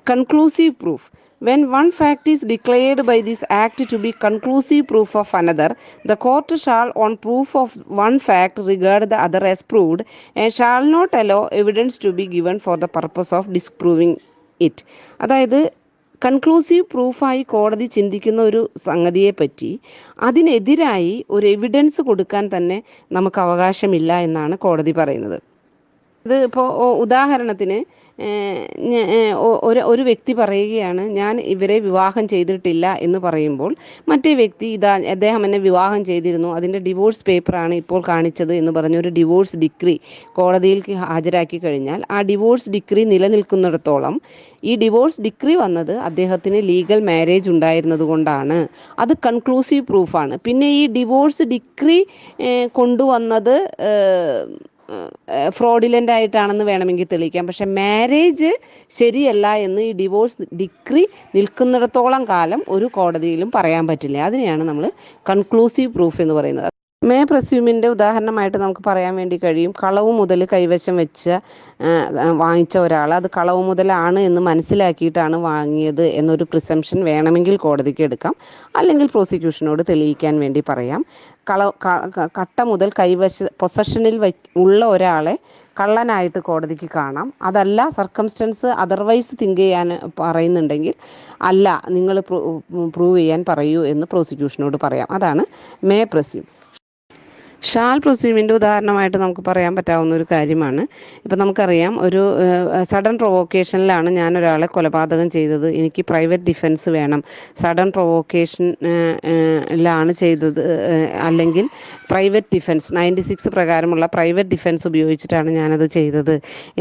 Conclusive proof: when one fact is declared by this act to be conclusive proof of another, the court shall on proof of one fact regard the other as proved and shall not allow evidence to be given for the purpose of disproving it. അതായത് conclusive പ്രൂഫായി കോടതി ചിന്തിക്കുന്ന ഒരു സംഗതിയെപ്പറ്റി അതിനെതിരായി ഒരു evidence കൊടുക്കാൻ തന്നെ നമുക്ക് അവകാശമില്ല എന്നാണ് കോടതി പറയുന്നത്. ഇത് ഇപ്പോൾ ഉദാഹരണത്തിന് ഒരു വ്യക്തി പറയുകയാണ്, ഞാൻ ഇവരെ വിവാഹം ചെയ്തിട്ടില്ല എന്ന് പറയുമ്പോൾ മറ്റേ വ്യക്തി അദ്ദേഹം എന്നെ വിവാഹം ചെയ്തിരുന്നു, അതിൻ്റെ ഡിവോഴ്സ് പേപ്പറാണ് ഇപ്പോൾ കാണിച്ചത് എന്ന് പറഞ്ഞൊരു ഡിവോഴ്സ് ഡിഗ്രി കോടതിയിലേക്ക് ഹാജരാക്കി കഴിഞ്ഞാൽ ആ ഡിവോഴ്സ് ഡിഗ്രി നിലനിൽക്കുന്നിടത്തോളം ഈ ഡിവോഴ്സ് ഡിഗ്രി വന്നത് അദ്ദേഹത്തിന് ലീഗൽ മാരേജ് ഉണ്ടായിരുന്നത് കൊണ്ടാണ്. അത് കൺക്ലൂസീവ് പ്രൂഫാണ്. പിന്നെ ഈ ഡിവോഴ്സ് ഡിഗ്രി കൊണ്ടുവന്നത് ഫ്രോഡിലൻ്റ് ആയിട്ടാണെന്ന് വേണമെങ്കിൽ തെളിയിക്കാം. പക്ഷെ മാരേജ് ശരിയല്ല എന്ന് ഈ ഡിവോഴ്സ് ഡിഗ്രി നിൽക്കുന്നിടത്തോളം കാലം ഒരു കോടതിയിലും പറയാൻ പറ്റില്ല. അതിനെയാണ് നമ്മൾ കൺക്ലൂസീവ് പ്രൂഫ് എന്ന് പറയുന്നത്. മേ പ്രസ്യൂമിൻ്റെ ഉദാഹരണമായിട്ട് നമുക്ക് പറയാൻ വേണ്ടി കഴിയും, കളവ് മുതൽ കൈവശം വെച്ച് വാങ്ങിച്ച ഒരാൾ അത് കളവ് മുതലാണ് എന്ന് മനസ്സിലാക്കിയിട്ടാണ് വാങ്ങിയത് എന്നൊരു പ്രിസംഷൻ വേണമെങ്കിൽ കോടതിക്ക് എടുക്കാം, അല്ലെങ്കിൽ പ്രോസിക്യൂഷനോട് തെളിയിക്കാൻ വേണ്ടി പറയാം. കട്ട മുതൽ പൊസഷനിൽ ഉള്ള ഒരാളെ കള്ളനായിട്ട് കോടതിക്ക് കാണാം. അതല്ല സർക്കംസ്റ്റൻസ് അതർവൈസ് തിങ്ക് ചെയ്യാൻ പറയുന്നുണ്ടെങ്കിൽ അല്ല, നിങ്ങൾ പ്രൂവ് ചെയ്യാൻ പറയൂ എന്ന് പ്രോസിക്യൂഷനോട് പറയാം. അതാണ് മേ പ്രസ്യൂം. ഷാൽ പ്രൊസ്യൂമിൻ്റെ ഉദാഹരണമായിട്ട് നമുക്ക് പറയാൻ പറ്റാവുന്ന ഒരു കാര്യമാണ്. ഇപ്പം നമുക്കറിയാം, ഒരു സഡൻ പ്രൊവോക്കേഷനിലാണ് ഞാൻ ഒരാളെ കൊലപാതകം ചെയ്തത്, എനിക്ക് പ്രൈവറ്റ് ഡിഫൻസ് വേണം. സഡൻ പ്രൊവോക്കേഷനിലാണ് ചെയ്തത്, അല്ലെങ്കിൽ പ്രൈവറ്റ് ഡിഫൻസ് 96 പ്രകാരമുള്ള പ്രൈവറ്റ് ഡിഫൻസ് ഉപയോഗിച്ചിട്ടാണ് ഞാനത് ചെയ്തത്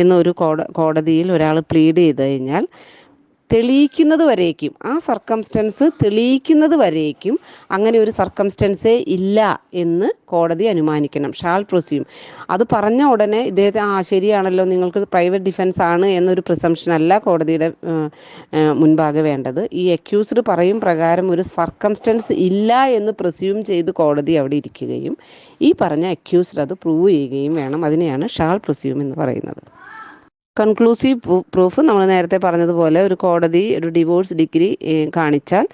എന്നൊരു കോടതിയിൽ ഒരാൾ പ്ലീഡ് ചെയ്ത് കഴിഞ്ഞാൽ, തെളിയിക്കുന്നത് വരേക്കും, ആ സർക്കംസ്റ്റൻസ് തെളിയിക്കുന്നത് വരേക്കും അങ്ങനെ ഒരു സർക്കംസ്റ്റൻസേ ഇല്ല എന്ന് കോടതി അനുമാനിക്കണം. ഷാൾ പ്രൊസ്യൂം. അത് പറഞ്ഞ ഉടനെ ഇദ്ദേഹത്തെ ശരിയാണല്ലോ, നിങ്ങൾക്ക് പ്രൈവറ്റ് ഡിഫൻസ് ആണ് എന്നൊരു പ്രിസംഷൻ അല്ല കോടതിയുടെ മുൻപാകെ വേണ്ടത്. ഈ അക്യൂസ്ഡ് പറയും പ്രകാരം ഒരു സർക്കംസ്റ്റൻസ് ഇല്ല എന്ന് പ്രൊസ്യൂം ചെയ്ത് കോടതി അവിടെ ഇരിക്കുകയും ഈ പറഞ്ഞ അക്യൂസ്ഡ് അത് പ്രൂവ് ചെയ്യുകയും വേണം. അതിനെയാണ് ഷാൾ പ്രൊസ്യൂം എന്ന് പറയുന്നത്. കൺക്ലൂസീവ് പ്രൂഫ് നമ്മൾ നേരത്തെ പറഞ്ഞതുപോലെ, ഒരു കോടതി ഒരു ഡിവോഴ്സ് ഡിഗ്രി കാണിച്ചാൽ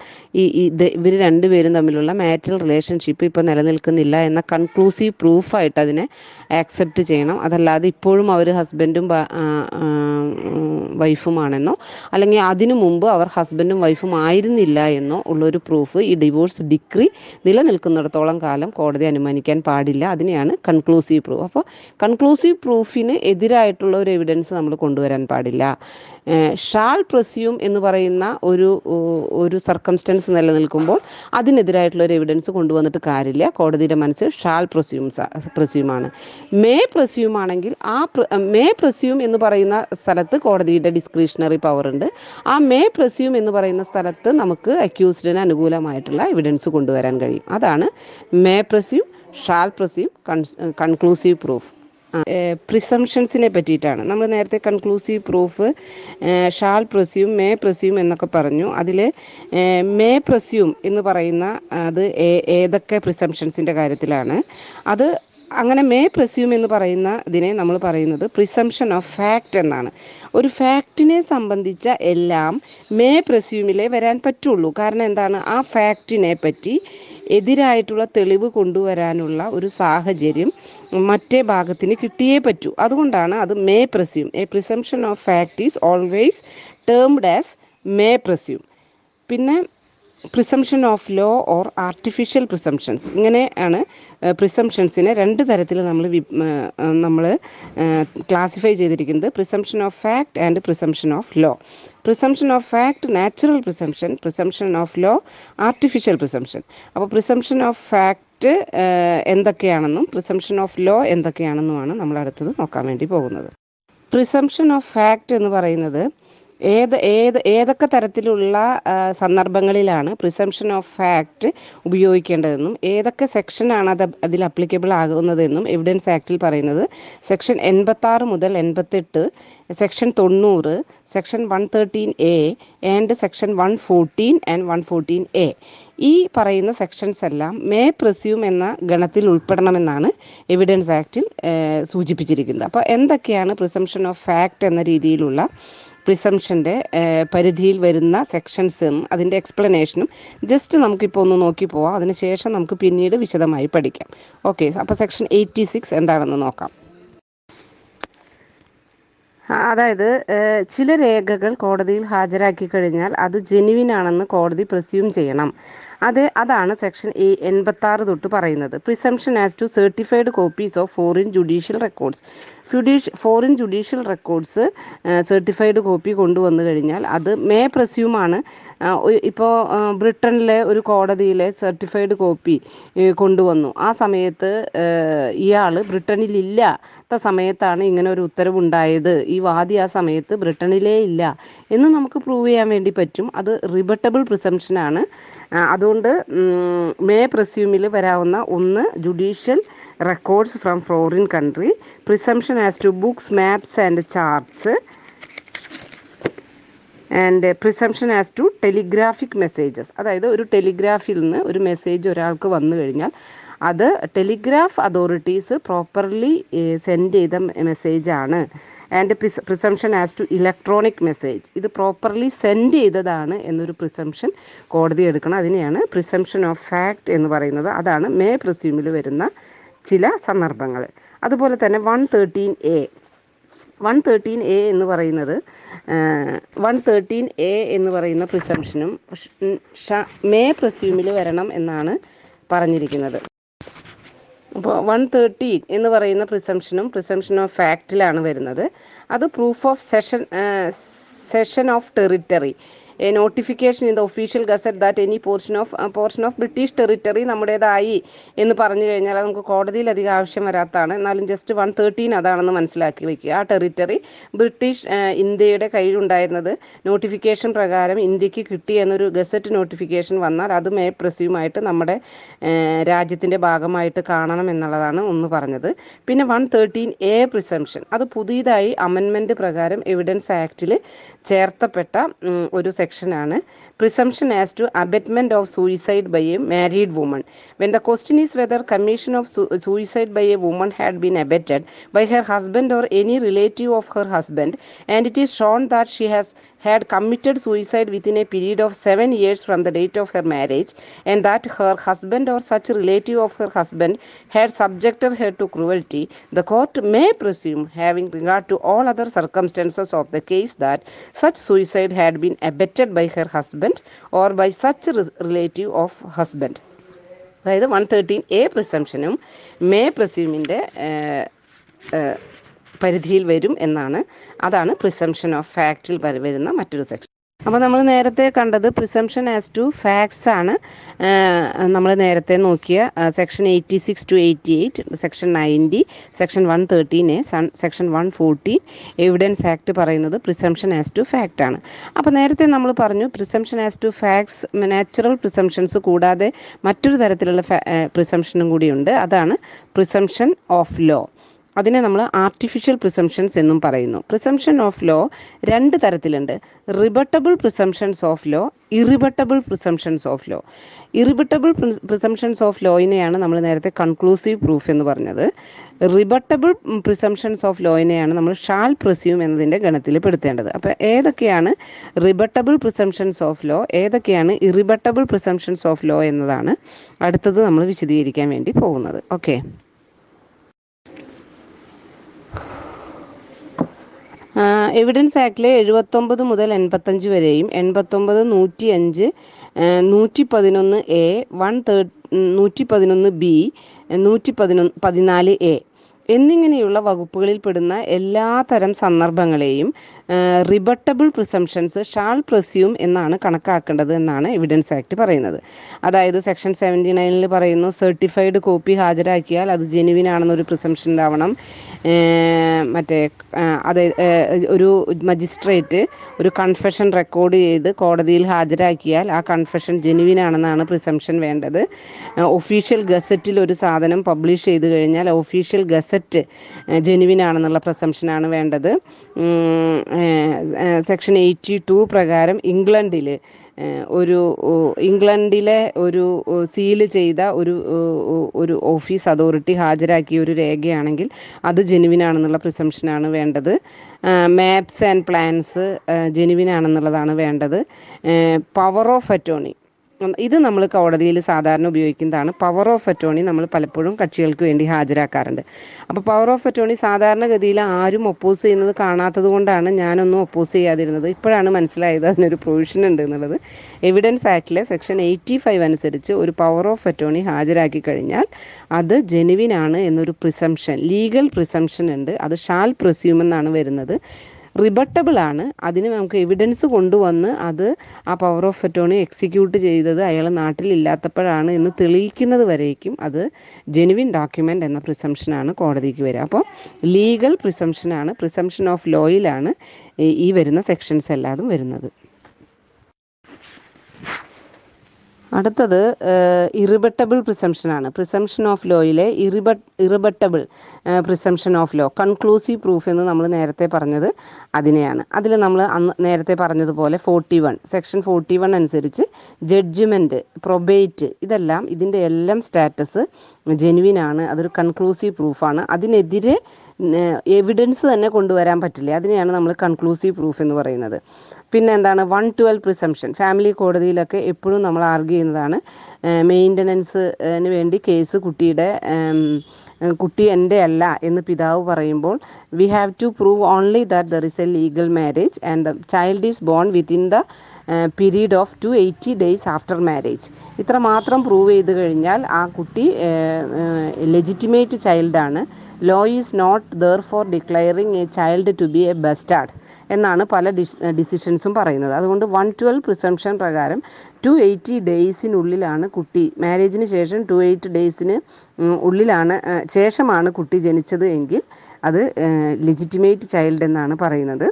ഇവർ രണ്ടുപേരും തമ്മിലുള്ള മാരിറ്റൽ റിലേഷൻഷിപ്പ് ഇപ്പോൾ നിലനിൽക്കുന്നില്ല എന്ന കൺക്ലൂസീവ് പ്രൂഫായിട്ട് അതിനെ ആക്സെപ്റ്റ് ചെയ്യണം. അതല്ലാതെ ഇപ്പോഴും അവർ ഹസ്ബൻഡും വൈഫുമാണെന്നോ അല്ലെങ്കിൽ അതിനു മുമ്പ് അവർ ഹസ്ബൻഡും വൈഫും ആയിരുന്നില്ല എന്നോ ഉള്ളൊരു പ്രൂഫ് ഈ ഡിവോഴ്സ് ഡിഗ്രി നിലനിൽക്കുന്നിടത്തോളം കാലം കോടതി അനുമാനിക്കാൻ പാടില്ല. അതിനെയാണ് കൺക്ലൂസീവ് പ്രൂഫ്. അപ്പോൾ കൺക്ലൂസീവ് പ്രൂഫിന് എതിരായിട്ടുള്ള ഒരു എവിഡൻസ് നമ്മൾ കൊണ്ടുവരാൻ പാടില്ല. ഷാൾ പ്രൊസ്യൂം എന്ന് പറയുന്ന ഒരു സർക്കംസ്റ്റൻസ് നിലനിൽക്കുമ്പോൾ അതിനെതിരായിട്ടുള്ള ഒരു എവിഡൻസ് കൊണ്ടുവന്നിട്ട് കാര്യമില്ല. കോടതിയുടെ മനസ്സിൽ ഷാൾ പ്രൊസ്യൂമാണ്. മേ പ്രൊസ്യൂം ആണെങ്കിൽ മേ പ്രൊസ്യൂം എന്ന് പറയുന്ന സ്ഥലത്ത് കോടതിയുടെ ഡിസ്ക്രിഷണറി പവർ ഉണ്ട്. ആ മേ പ്രൊസ്യൂം എന്ന് പറയുന്ന സ്ഥലത്ത് നമുക്ക് അക്യൂസ്ഡിന് അനുകൂലമായിട്ടുള്ള എവിഡൻസ് കൊണ്ടുവരാൻ കഴിയും. അതാണ് മേ പ്രൊസ്യൂം, ഷാൾ പ്രൊസ്യൂം, കൺക്ലൂസീവ് പ്രൂഫ്. പ്രിസംഷൻസിനെ പറ്റിയിട്ടാണ് നമ്മൾ നേരത്തെ കൺക്ലൂസീവ് പ്രൂഫ്, ഷാൾ പ്രൊസ്യൂം, മേ പ്രൊസ്യൂം എന്നൊക്കെ പറഞ്ഞു. അതിൽ മേ പ്രൊസ്യൂം എന്ന് പറയുന്ന അത് ഏതൊക്കെ പ്രിസംഷൻസിൻ്റെ കാര്യത്തിലാണ്? അത് അങ്ങനെ മേ പ്രൊസ്യൂം എന്ന് പറയുന്ന ഇതിനെ നമ്മൾ പറയുന്നത് പ്രിസംഷൻ ഓഫ് ഫാക്റ്റ് എന്നാണ്. ഒരു ഫാക്റ്റിനെ സംബന്ധിച്ച എല്ലാം മേ പ്രൊസ്യൂമിലേ വരാൻ പറ്റുള്ളൂ. കാരണം എന്താണ്? ആ ഫാക്റ്റിനെ പറ്റി എതിരായിട്ടുള്ള തെളിവ് കൊണ്ടുവരാനുള്ള ഒരു സാഹചര്യം മറ്റേ ഭാഗത്തിന് കിട്ടിയേ പറ്റൂ. അതുകൊണ്ടാണ് അത് may presume. A presumption of fact is always termed as may presume. പിന്നെ presumption of law or artificial presumptions. ഇങ്ങനെയാണ് പ്രിസംഷൻസിനെ രണ്ട് തരത്തിൽ നമ്മൾ ക്ലാസിഫൈ ചെയ്തിരിക്കുന്നത്: presumption of fact and presumption of law. Presumption of fact natural presumption, presumption of law artificial presumption. അപ്പോൾ presumption of fact എന്തൊക്കെയാണെന്നും presumption of law എന്തൊക്കെയാണെന്നുമാണ് നമ്മൾ അടുത്തത് നോക്കാൻ വേണ്ടി പോകുന്നത്. പ്രിസംഷൻ ഓഫ് ഫാക്റ്റ് എന്ന് പറയുന്നത് ഏതൊക്കെ തരത്തിലുള്ള സന്ദർഭങ്ങളിലാണ് പ്രിസംഷൻ ഓഫ് ഫാക്റ്റ് ഉപയോഗിക്കേണ്ടതെന്നും ഏതൊക്കെ സെക്ഷനാണ് അതിൽ അപ്ലിക്കബിൾ ആകുന്നതെന്നും എവിഡൻസ് ആക്റ്റിൽ പറയുന്നത് സെക്ഷൻ 86 മുതൽ 88, section 90, section 113A and section 114 and 114A. ഈ പറയുന്ന സെക്ഷൻസ് എല്ലാം മേ പ്രൊസ്യൂം എന്ന ഗണത്തിൽ ഉൾപ്പെടണമെന്നാണ് എവിഡൻസ് ആക്റ്റിൽ സൂചിപ്പിച്ചിരിക്കുന്നത്. അപ്പോൾ എന്തൊക്കെയാണ് പ്രിസംഷൻ ഓഫ് ഫാക്റ്റ് എന്ന രീതിയിലുള്ള പ്രിസംഷൻ്റെ പരിധിയിൽ വരുന്ന സെക്ഷൻസും അതിൻ്റെ എക്സ്പ്ലനേഷനും ജസ്റ്റ് നമുക്കിപ്പോൾ ഒന്ന് നോക്കി പോവാം. അതിനുശേഷം നമുക്ക് പിന്നീട് വിശദമായി പഠിക്കാം. ഓക്കെ, അപ്പോൾ സെക്ഷൻ 86 എന്താണെന്ന് നോക്കാം. അതായത് ചില രേഖകൾ കോടതിയിൽ ഹാജരാക്കി കഴിഞ്ഞാൽ അത് ജെന്യുവിൻ ആണെന്ന് കോടതി പ്രസ്യൂം ചെയ്യണം. അതാണ് സെക്ഷൻ 86 തൊട്ട് പറയുന്നത്. Presumption as to certified copies of foreign judicial records. Foreign judicial records certified copy കൊണ്ടുവന്നു കഴിഞ്ഞാൽ അത് മേ പ്രസ്യൂമാണ്. ഇപ്പോൾ ബ്രിട്ടനിലെ ഒരു കോടതിയിലെ സർട്ടിഫൈഡ് കോപ്പി കൊണ്ടുവന്നു. ആ സമയത്ത് ഇയാൾ ബ്രിട്ടനിലില്ലാത്ത സമയത്താണ് ഇങ്ങനെ ഒരു ഉത്തരവുണ്ടായത്, ഈ വാദി ആ സമയത്ത് ബ്രിട്ടനിലേ ഇല്ല എന്ന് നമുക്ക് പ്രൂവ് ചെയ്യാൻ വേണ്ടി പറ്റും. അത് റിബട്ടബിൾ പ്രിസംഷനാണ്. അതുകൊണ്ട് മേ പ്രസ്യൂമിൽ വരാവുന്ന ഒന്ന് judicial records from foreign country, presumption as to books, maps and charts, and presumption as to telegraphic messages. അതായത് ഒരു ടെലിഗ്രാഫിൽ നിന്ന് ഒരു മെസ്സേജ് ഒരാൾക്ക് വന്നു കഴിഞ്ഞാൽ അത് ടെലിഗ്രാഫ് അതോറിറ്റീസ് പ്രോപ്പർലി സെൻഡ് ചെയ്ത മെസ്സേജാണ്. And presumption as to electronic message, ഇത് പ്രോപ്പർലി സെൻഡ് ചെയ്തതാണ് എന്നൊരു പ്രിസംഷൻ കോടതി എടുക്കണം. അതിനെയാണ് പ്രിസംഷൻ ഓഫ് ഫാക്റ്റ് എന്ന് പറയുന്നത്. അതാണ് മേ പ്രസ്യൂമിൽ വരുന്ന ചില സന്ദർഭങ്ങൾ. അതുപോലെ തന്നെ 113A എന്ന് പറയുന്നത് 113A എന്ന് പറയുന്ന പ്രിസംഷനും മേ പ്രസ്യൂമിൽ വരണം എന്നാണ് പറഞ്ഞിരിക്കുന്നത്. അപ്പോൾ 130 എന്ന് പറയുന്ന പ്രിസംഷൻ ഓഫ് ഫാക്റ്റിലാണ് വരുന്നത്. അത് proof of cession of territory, a notification in the official gazette that any portion of British territory നമ്മുടേതായി എന്ന് പറഞ്ഞു കഴിഞ്ഞാൽ അത് നമുക്ക് കോടതിയിൽ അധികം ആവശ്യം വരാത്തതാണ്. എന്നാലും ജസ്റ്റ് 113 അതാണെന്ന് മനസ്സിലാക്കി വയ്ക്കുക. ആ ടെറിട്ടറി ബ്രിട്ടീഷ് ഇന്ത്യയുടെ കയ്യിലുണ്ടായിരുന്നത് നോട്ടിഫിക്കേഷൻ പ്രകാരം ഇന്ത്യക്ക് കിട്ടി എന്നൊരു ഗസറ്റ് നോട്ടിഫിക്കേഷൻ വന്നാൽ അത് മേ പ്രസ്യൂമായിട്ട് നമ്മുടെ രാജ്യത്തിൻ്റെ ഭാഗമായിട്ട് കാണണം എന്നുള്ളതാണ് ഒന്ന് പറഞ്ഞത്. പിന്നെ 113A പ്രിസംഷൻ, അത് പുതിയതായി അമെൻമെൻറ്റ് പ്രകാരം എവിഡൻസ് ആക്റ്റിൽ ചേർത്തപ്പെട്ട ഒരു സെക്ഷനാണ്. Presumption as to abetment of suicide by a married woman. When the question is whether commission of suicide by a woman had been abetted by her husband or any relative of her husband and it is shown that she has had committed suicide within a period of 7 years from the date of her marriage and that her husband or such relative of her husband had subjected her to cruelty, the court may presume, having regard to all other circumstances of the case, that such suicide had been abetted by her husband or by such relative of husband. അതായത് 113A പ്രിസംഷനും may പ്രസ്യൂമിൻ്റെ പരിധിയിൽ വരും എന്നാണ്. അതാണ് presumption of ഫാക്റ്റിൽ വരുന്ന മറ്റൊരു section. അപ്പോൾ നമ്മൾ നേരത്തെ കണ്ടത് പ്രിസംഷൻ ആസ് ടു ഫാക്ട്സ് ആണ്. നമ്മൾ നേരത്തെ നോക്കിയ section 86 to 88, section 90, section 113A, section 114 evidence act പറയുന്നത് പ്രിസംഷൻ ആസ് ടു ഫാക്റ്റ് ആണ്. അപ്പോൾ നേരത്തെ നമ്മൾ പറഞ്ഞു presumption as to facts natural presumptions കൂടാതെ മറ്റൊരു തരത്തിലുള്ള പ്രിസംഷനും കൂടിയുണ്ട്. അതാണ് പ്രിസംഷൻ ഓഫ് ലോ. അതിനെ നമ്മൾ ആർട്ടിഫിഷ്യൽ പ്രിസംഷൻസ് എന്നും പറയുന്നു. പ്രിസംഷൻ ഓഫ് ലോ രണ്ട് തരത്തിലുണ്ട്. Rebuttable presumptions of law, irrebuttable presumptions of law. Irrebuttable presumptions of ലോയിനെയാണ് നമ്മൾ നേരത്തെ കൺക്ലൂസീവ് പ്രൂഫ് എന്ന് പറഞ്ഞത്. റിബട്ടബിൾ പ്രിസംഷൻസ് ഓഫ് ലോയിനെയാണ് നമ്മൾ ഷാൽ പ്രസ്യൂം എന്നതിൻ്റെ ഗണത്തിൽ പെടുത്തേണ്ടത്. അപ്പോൾ ഏതൊക്കെയാണ് റിബട്ടബിൾ പ്രിസംഷൻസ് ഓഫ് ലോ, ഏതൊക്കെയാണ് ഇറിബട്ടബിൾ പ്രിസംഷൻസ് ഓഫ് ലോ എന്നതാണ് അടുത്തത് നമ്മൾ വിശദീകരിക്കാൻ വേണ്ടി പോകുന്നത്. ഓക്കെ, എവിഡൻസ് ആക്ടിലെ 79 മുതൽ 85 വരെയും 89, 105, 111A, 111B, 114A എന്നിങ്ങനെയുള്ള വകുപ്പുകളിൽ പെടുന്ന എല്ലാ തരം സന്ദർഭങ്ങളെയും റിബട്ടബിൾ പ്രിസംഷൻസ് ഷാൾ പ്രസ്യൂം എന്നാണ് കണക്കാക്കേണ്ടത് എന്നാണ് എവിഡൻസ് ആക്ട് പറയുന്നത്. അതായത് സെക്ഷൻ 79 പറയുന്നു സർട്ടിഫൈഡ് കോപ്പി ഹാജരാക്കിയാൽ അത് ജെനുവിൻ ആണെന്നൊരു പ്രിസംഷൻ ഉണ്ടാവണം. അത് ഒരു മജിസ്ട്രേറ്റ് ഒരു കൺഫെഷൻ റെക്കോർഡ് ചെയ്ത് കോടതിയിൽ ഹാജരാക്കിയാൽ ആ കൺഫെഷൻ ജെനുവിൻ ആണെന്നാണ് പ്രിസംഷൻ വേണ്ടത്. ഒഫീഷ്യൽ ഗസറ്റിൽ ഒരു സാധനം പബ്ലിഷ് ചെയ്ത് കഴിഞ്ഞാൽ ഒഫീഷ്യൽ ഗസറ്റ് ജെനുവിൻ ആണെന്നുള്ള പ്രിസംഷനാണ് വേണ്ടത്. സെക്ഷൻ 82 പ്രകാരം ഇംഗ്ലണ്ടിലെ ഒരു സീല് ചെയ്ത ഒരു ഓഫീസ് അതോറിറ്റി ഹാജരാക്കിയ ഒരു രേഖയാണെങ്കിൽ അത് ജെനുവിൻ ആണെന്നുള്ള പ്രിസംഷനാണ് വേണ്ടത്. മാപ്സ് ആൻഡ് പ്ലാൻസ് ജെനുവിൻ ആണെന്നുള്ളതാണ് വേണ്ടത്. പവർ ഓഫ് അറ്റോർണി, ഇത് നമ്മൾ കോടതിയിൽ സാധാരണ ഉപയോഗിക്കുന്നതാണ്. പവർ ഓഫ് അറ്റോർണി നമ്മൾ പലപ്പോഴും കക്ഷികൾക്ക് വേണ്ടി ഹാജരാക്കാറുണ്ട്. അപ്പോൾ പവർ ഓഫ് അറ്റോർണി സാധാരണഗതിയിൽ ആരും ഒപ്പോസ് ചെയ്യുന്നത് കാണാത്തത് കൊണ്ടാണ് ഞാനൊന്നും ഒപ്പോസ് ചെയ്യാതിരുന്നത്. ഇപ്പോഴാണ് മനസ്സിലായത് അതിനൊരു പ്രൊവിഷൻ ഉണ്ട് എന്നുള്ളത്. എവിഡൻസ് ആക്ടിലെ സെക്ഷൻ 85 അനുസരിച്ച് ഒരു പവർ ഓഫ് അറ്റോർണി ഹാജരാക്കി കഴിഞ്ഞാൽ അത് ജെനുവിൻ ആണ് എന്നൊരു പ്രിസംഷൻ, ലീഗൽ പ്രിസംഷൻ ഉണ്ട്. അത് ഷാൽ പ്രസ്യൂം എന്നാണ് വരുന്നത്. റിബട്ടബിൾ ആണ്, അതിന് നമുക്ക് എവിഡൻസ് കൊണ്ടുവന്ന് അത് ആ പവർ ഓഫ് അറ്റോർണി എക്സിക്യൂട്ട് ചെയ്തത് അയാൾ നാട്ടിലില്ലാത്തപ്പോഴാണ് എന്ന് തെളിയിക്കുന്നത് വരേക്കും അത് ജെനുവിൻ ഡോക്യുമെൻ്റ് എന്ന പ്രിസംഷനാണ് കോടതിക്ക് വരിക. അപ്പോൾ ലീഗൽ പ്രിസംഷനാണ്, പ്രിസംഷൻ ഓഫ് ലോയിലാണ് ഈ വരുന്ന സെക്ഷൻസ് എല്ലാതും വരുന്നത്. അടുത്തത് ഇറിബട്ടബിൾ പ്രിസംഷനാണ്. പ്രിസംഷൻ ഓഫ് ലോയിലെ irrebuttable presumption of law, conclusive proof എന്ന് നമ്മൾ നേരത്തെ പറഞ്ഞത് അതിനെയാണ്. അതിൽ നമ്മൾ നേരത്തെ പറഞ്ഞതുപോലെ 41 സെക്ഷൻ 41 അനുസരിച്ച് ജഡ്ജ്മെൻറ്റ്, പ്രൊബേറ്റ്, ഇതിൻ്റെ എല്ലാം സ്റ്റാറ്റസ് ജെനുവിൻ ആണ്. അതൊരു കൺക്ലൂസീവ് പ്രൂഫാണ്. അതിനെതിരെ എവിഡൻസ് തന്നെ കൊണ്ടുവരാൻ പറ്റില്ല. അതിനെയാണ് നമ്മൾ കൺക്ലൂസീവ് പ്രൂഫ് എന്ന് പറയുന്നത്. പിന്നെ എന്താണ് 112 പ്രിസംഷൻ. ഫാമിലി കോടതിയിലൊക്കെ എപ്പോഴും നമ്മൾ ആർഗ്യൂ ചെയ്യുന്നതാണ്. മെയിൻ്റനൻസിന് വേണ്ടി കേസ് കുട്ടിയുടെ കുട്ടി എൻ്റെ അല്ല എന്ന് പിതാവ് പറയുമ്പോൾ we have to prove only that there is a legal marriage and the child is born within the period of 280 days after marriage. ഇത്ര മാത്രം പ്രൂവ് ചെയ്ത് കഴിഞ്ഞാൽ ആ കുട്ടി ലെജിറ്റിമേറ്റ് ചൈൽഡാണ്. Law is not there for declaring a child to be a bastard എന്നാണ് പല ഡിസിഷൻസും പറയുന്നത്. അതുകൊണ്ട് 112 പ്രിസംഷൻ പ്രകാരം 280 ഡേയ്സിനുള്ളിലാണ് കുട്ടി, മാരേജിന് ശേഷം 280 ഡേയ്സിന് ഉള്ളിലാണ് ശേഷമാണ് കുട്ടി ജനിച്ചത് എങ്കിൽ അത് ലെജിറ്റിമേറ്റ് ചൈൽഡ് എന്നാണ് പറയുന്നത്.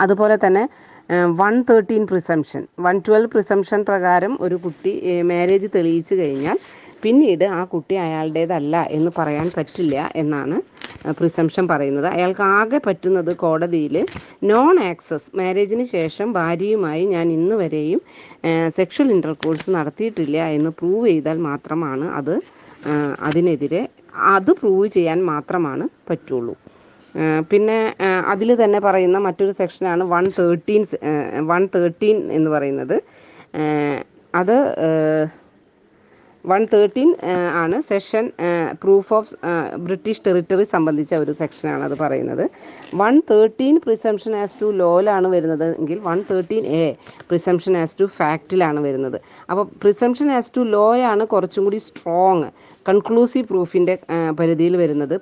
അതുപോലെ തന്നെ 113 പ്രിസംഷൻ 112 പ്രിസംഷൻ പ്രകാരം ഒരു കുട്ടി മാരേജ് തെളിയിച്ചു കഴിഞ്ഞാൽ പിന്നീട് ആ കുട്ടി അയാളുടേതല്ല എന്ന് പറയാൻ പറ്റില്ല എന്നാണ് പ്രിസംഷൻ പറയുന്നത്. അയാൾക്ക് ആകെ പറ്റുന്നത് കോടതിയിൽ നോൺ ആക്സസ്, മാരേജിന് ശേഷം ഭാര്യയുമായി ഞാൻ ഇന്ന് വരെയും സെക്ഷൽ ഇൻ്റർകോഴ്സ് നടത്തിയിട്ടില്ല എന്ന് പ്രൂവ് ചെയ്താൽ മാത്രമാണ് അതിനെതിരെ അത് പ്രൂവ് ചെയ്യാൻ മാത്രമാണ് പറ്റുള്ളൂ. പിന്നെ അതിൽ തന്നെ പറയുന്ന മറ്റൊരു സെക്ഷനാണ് 113 എന്ന് പറയുന്നത്. അത് 113 ആണ് session proof of British territory സംബന്ധിച്ച ഒരു സെക്ഷനാണ് അത് പറയുന്നത്. 113 പ്രിസംഷൻ ആസ് ടു ലോയിലാണ് വരുന്നത് എങ്കിൽ 113A പ്രിസംഷൻ ആസ് ടു ഫാക്റ്റിലാണ് വരുന്നത്. അപ്പോൾ പ്രിസംഷൻ ആസ് ടു ലോയാണ് കുറച്ചും കൂടി സ്ട്രോങ്, കൺക്ലൂസീവ് പ്രൂഫിൻ്റെ പരിധിയിൽ വരുന്നത്.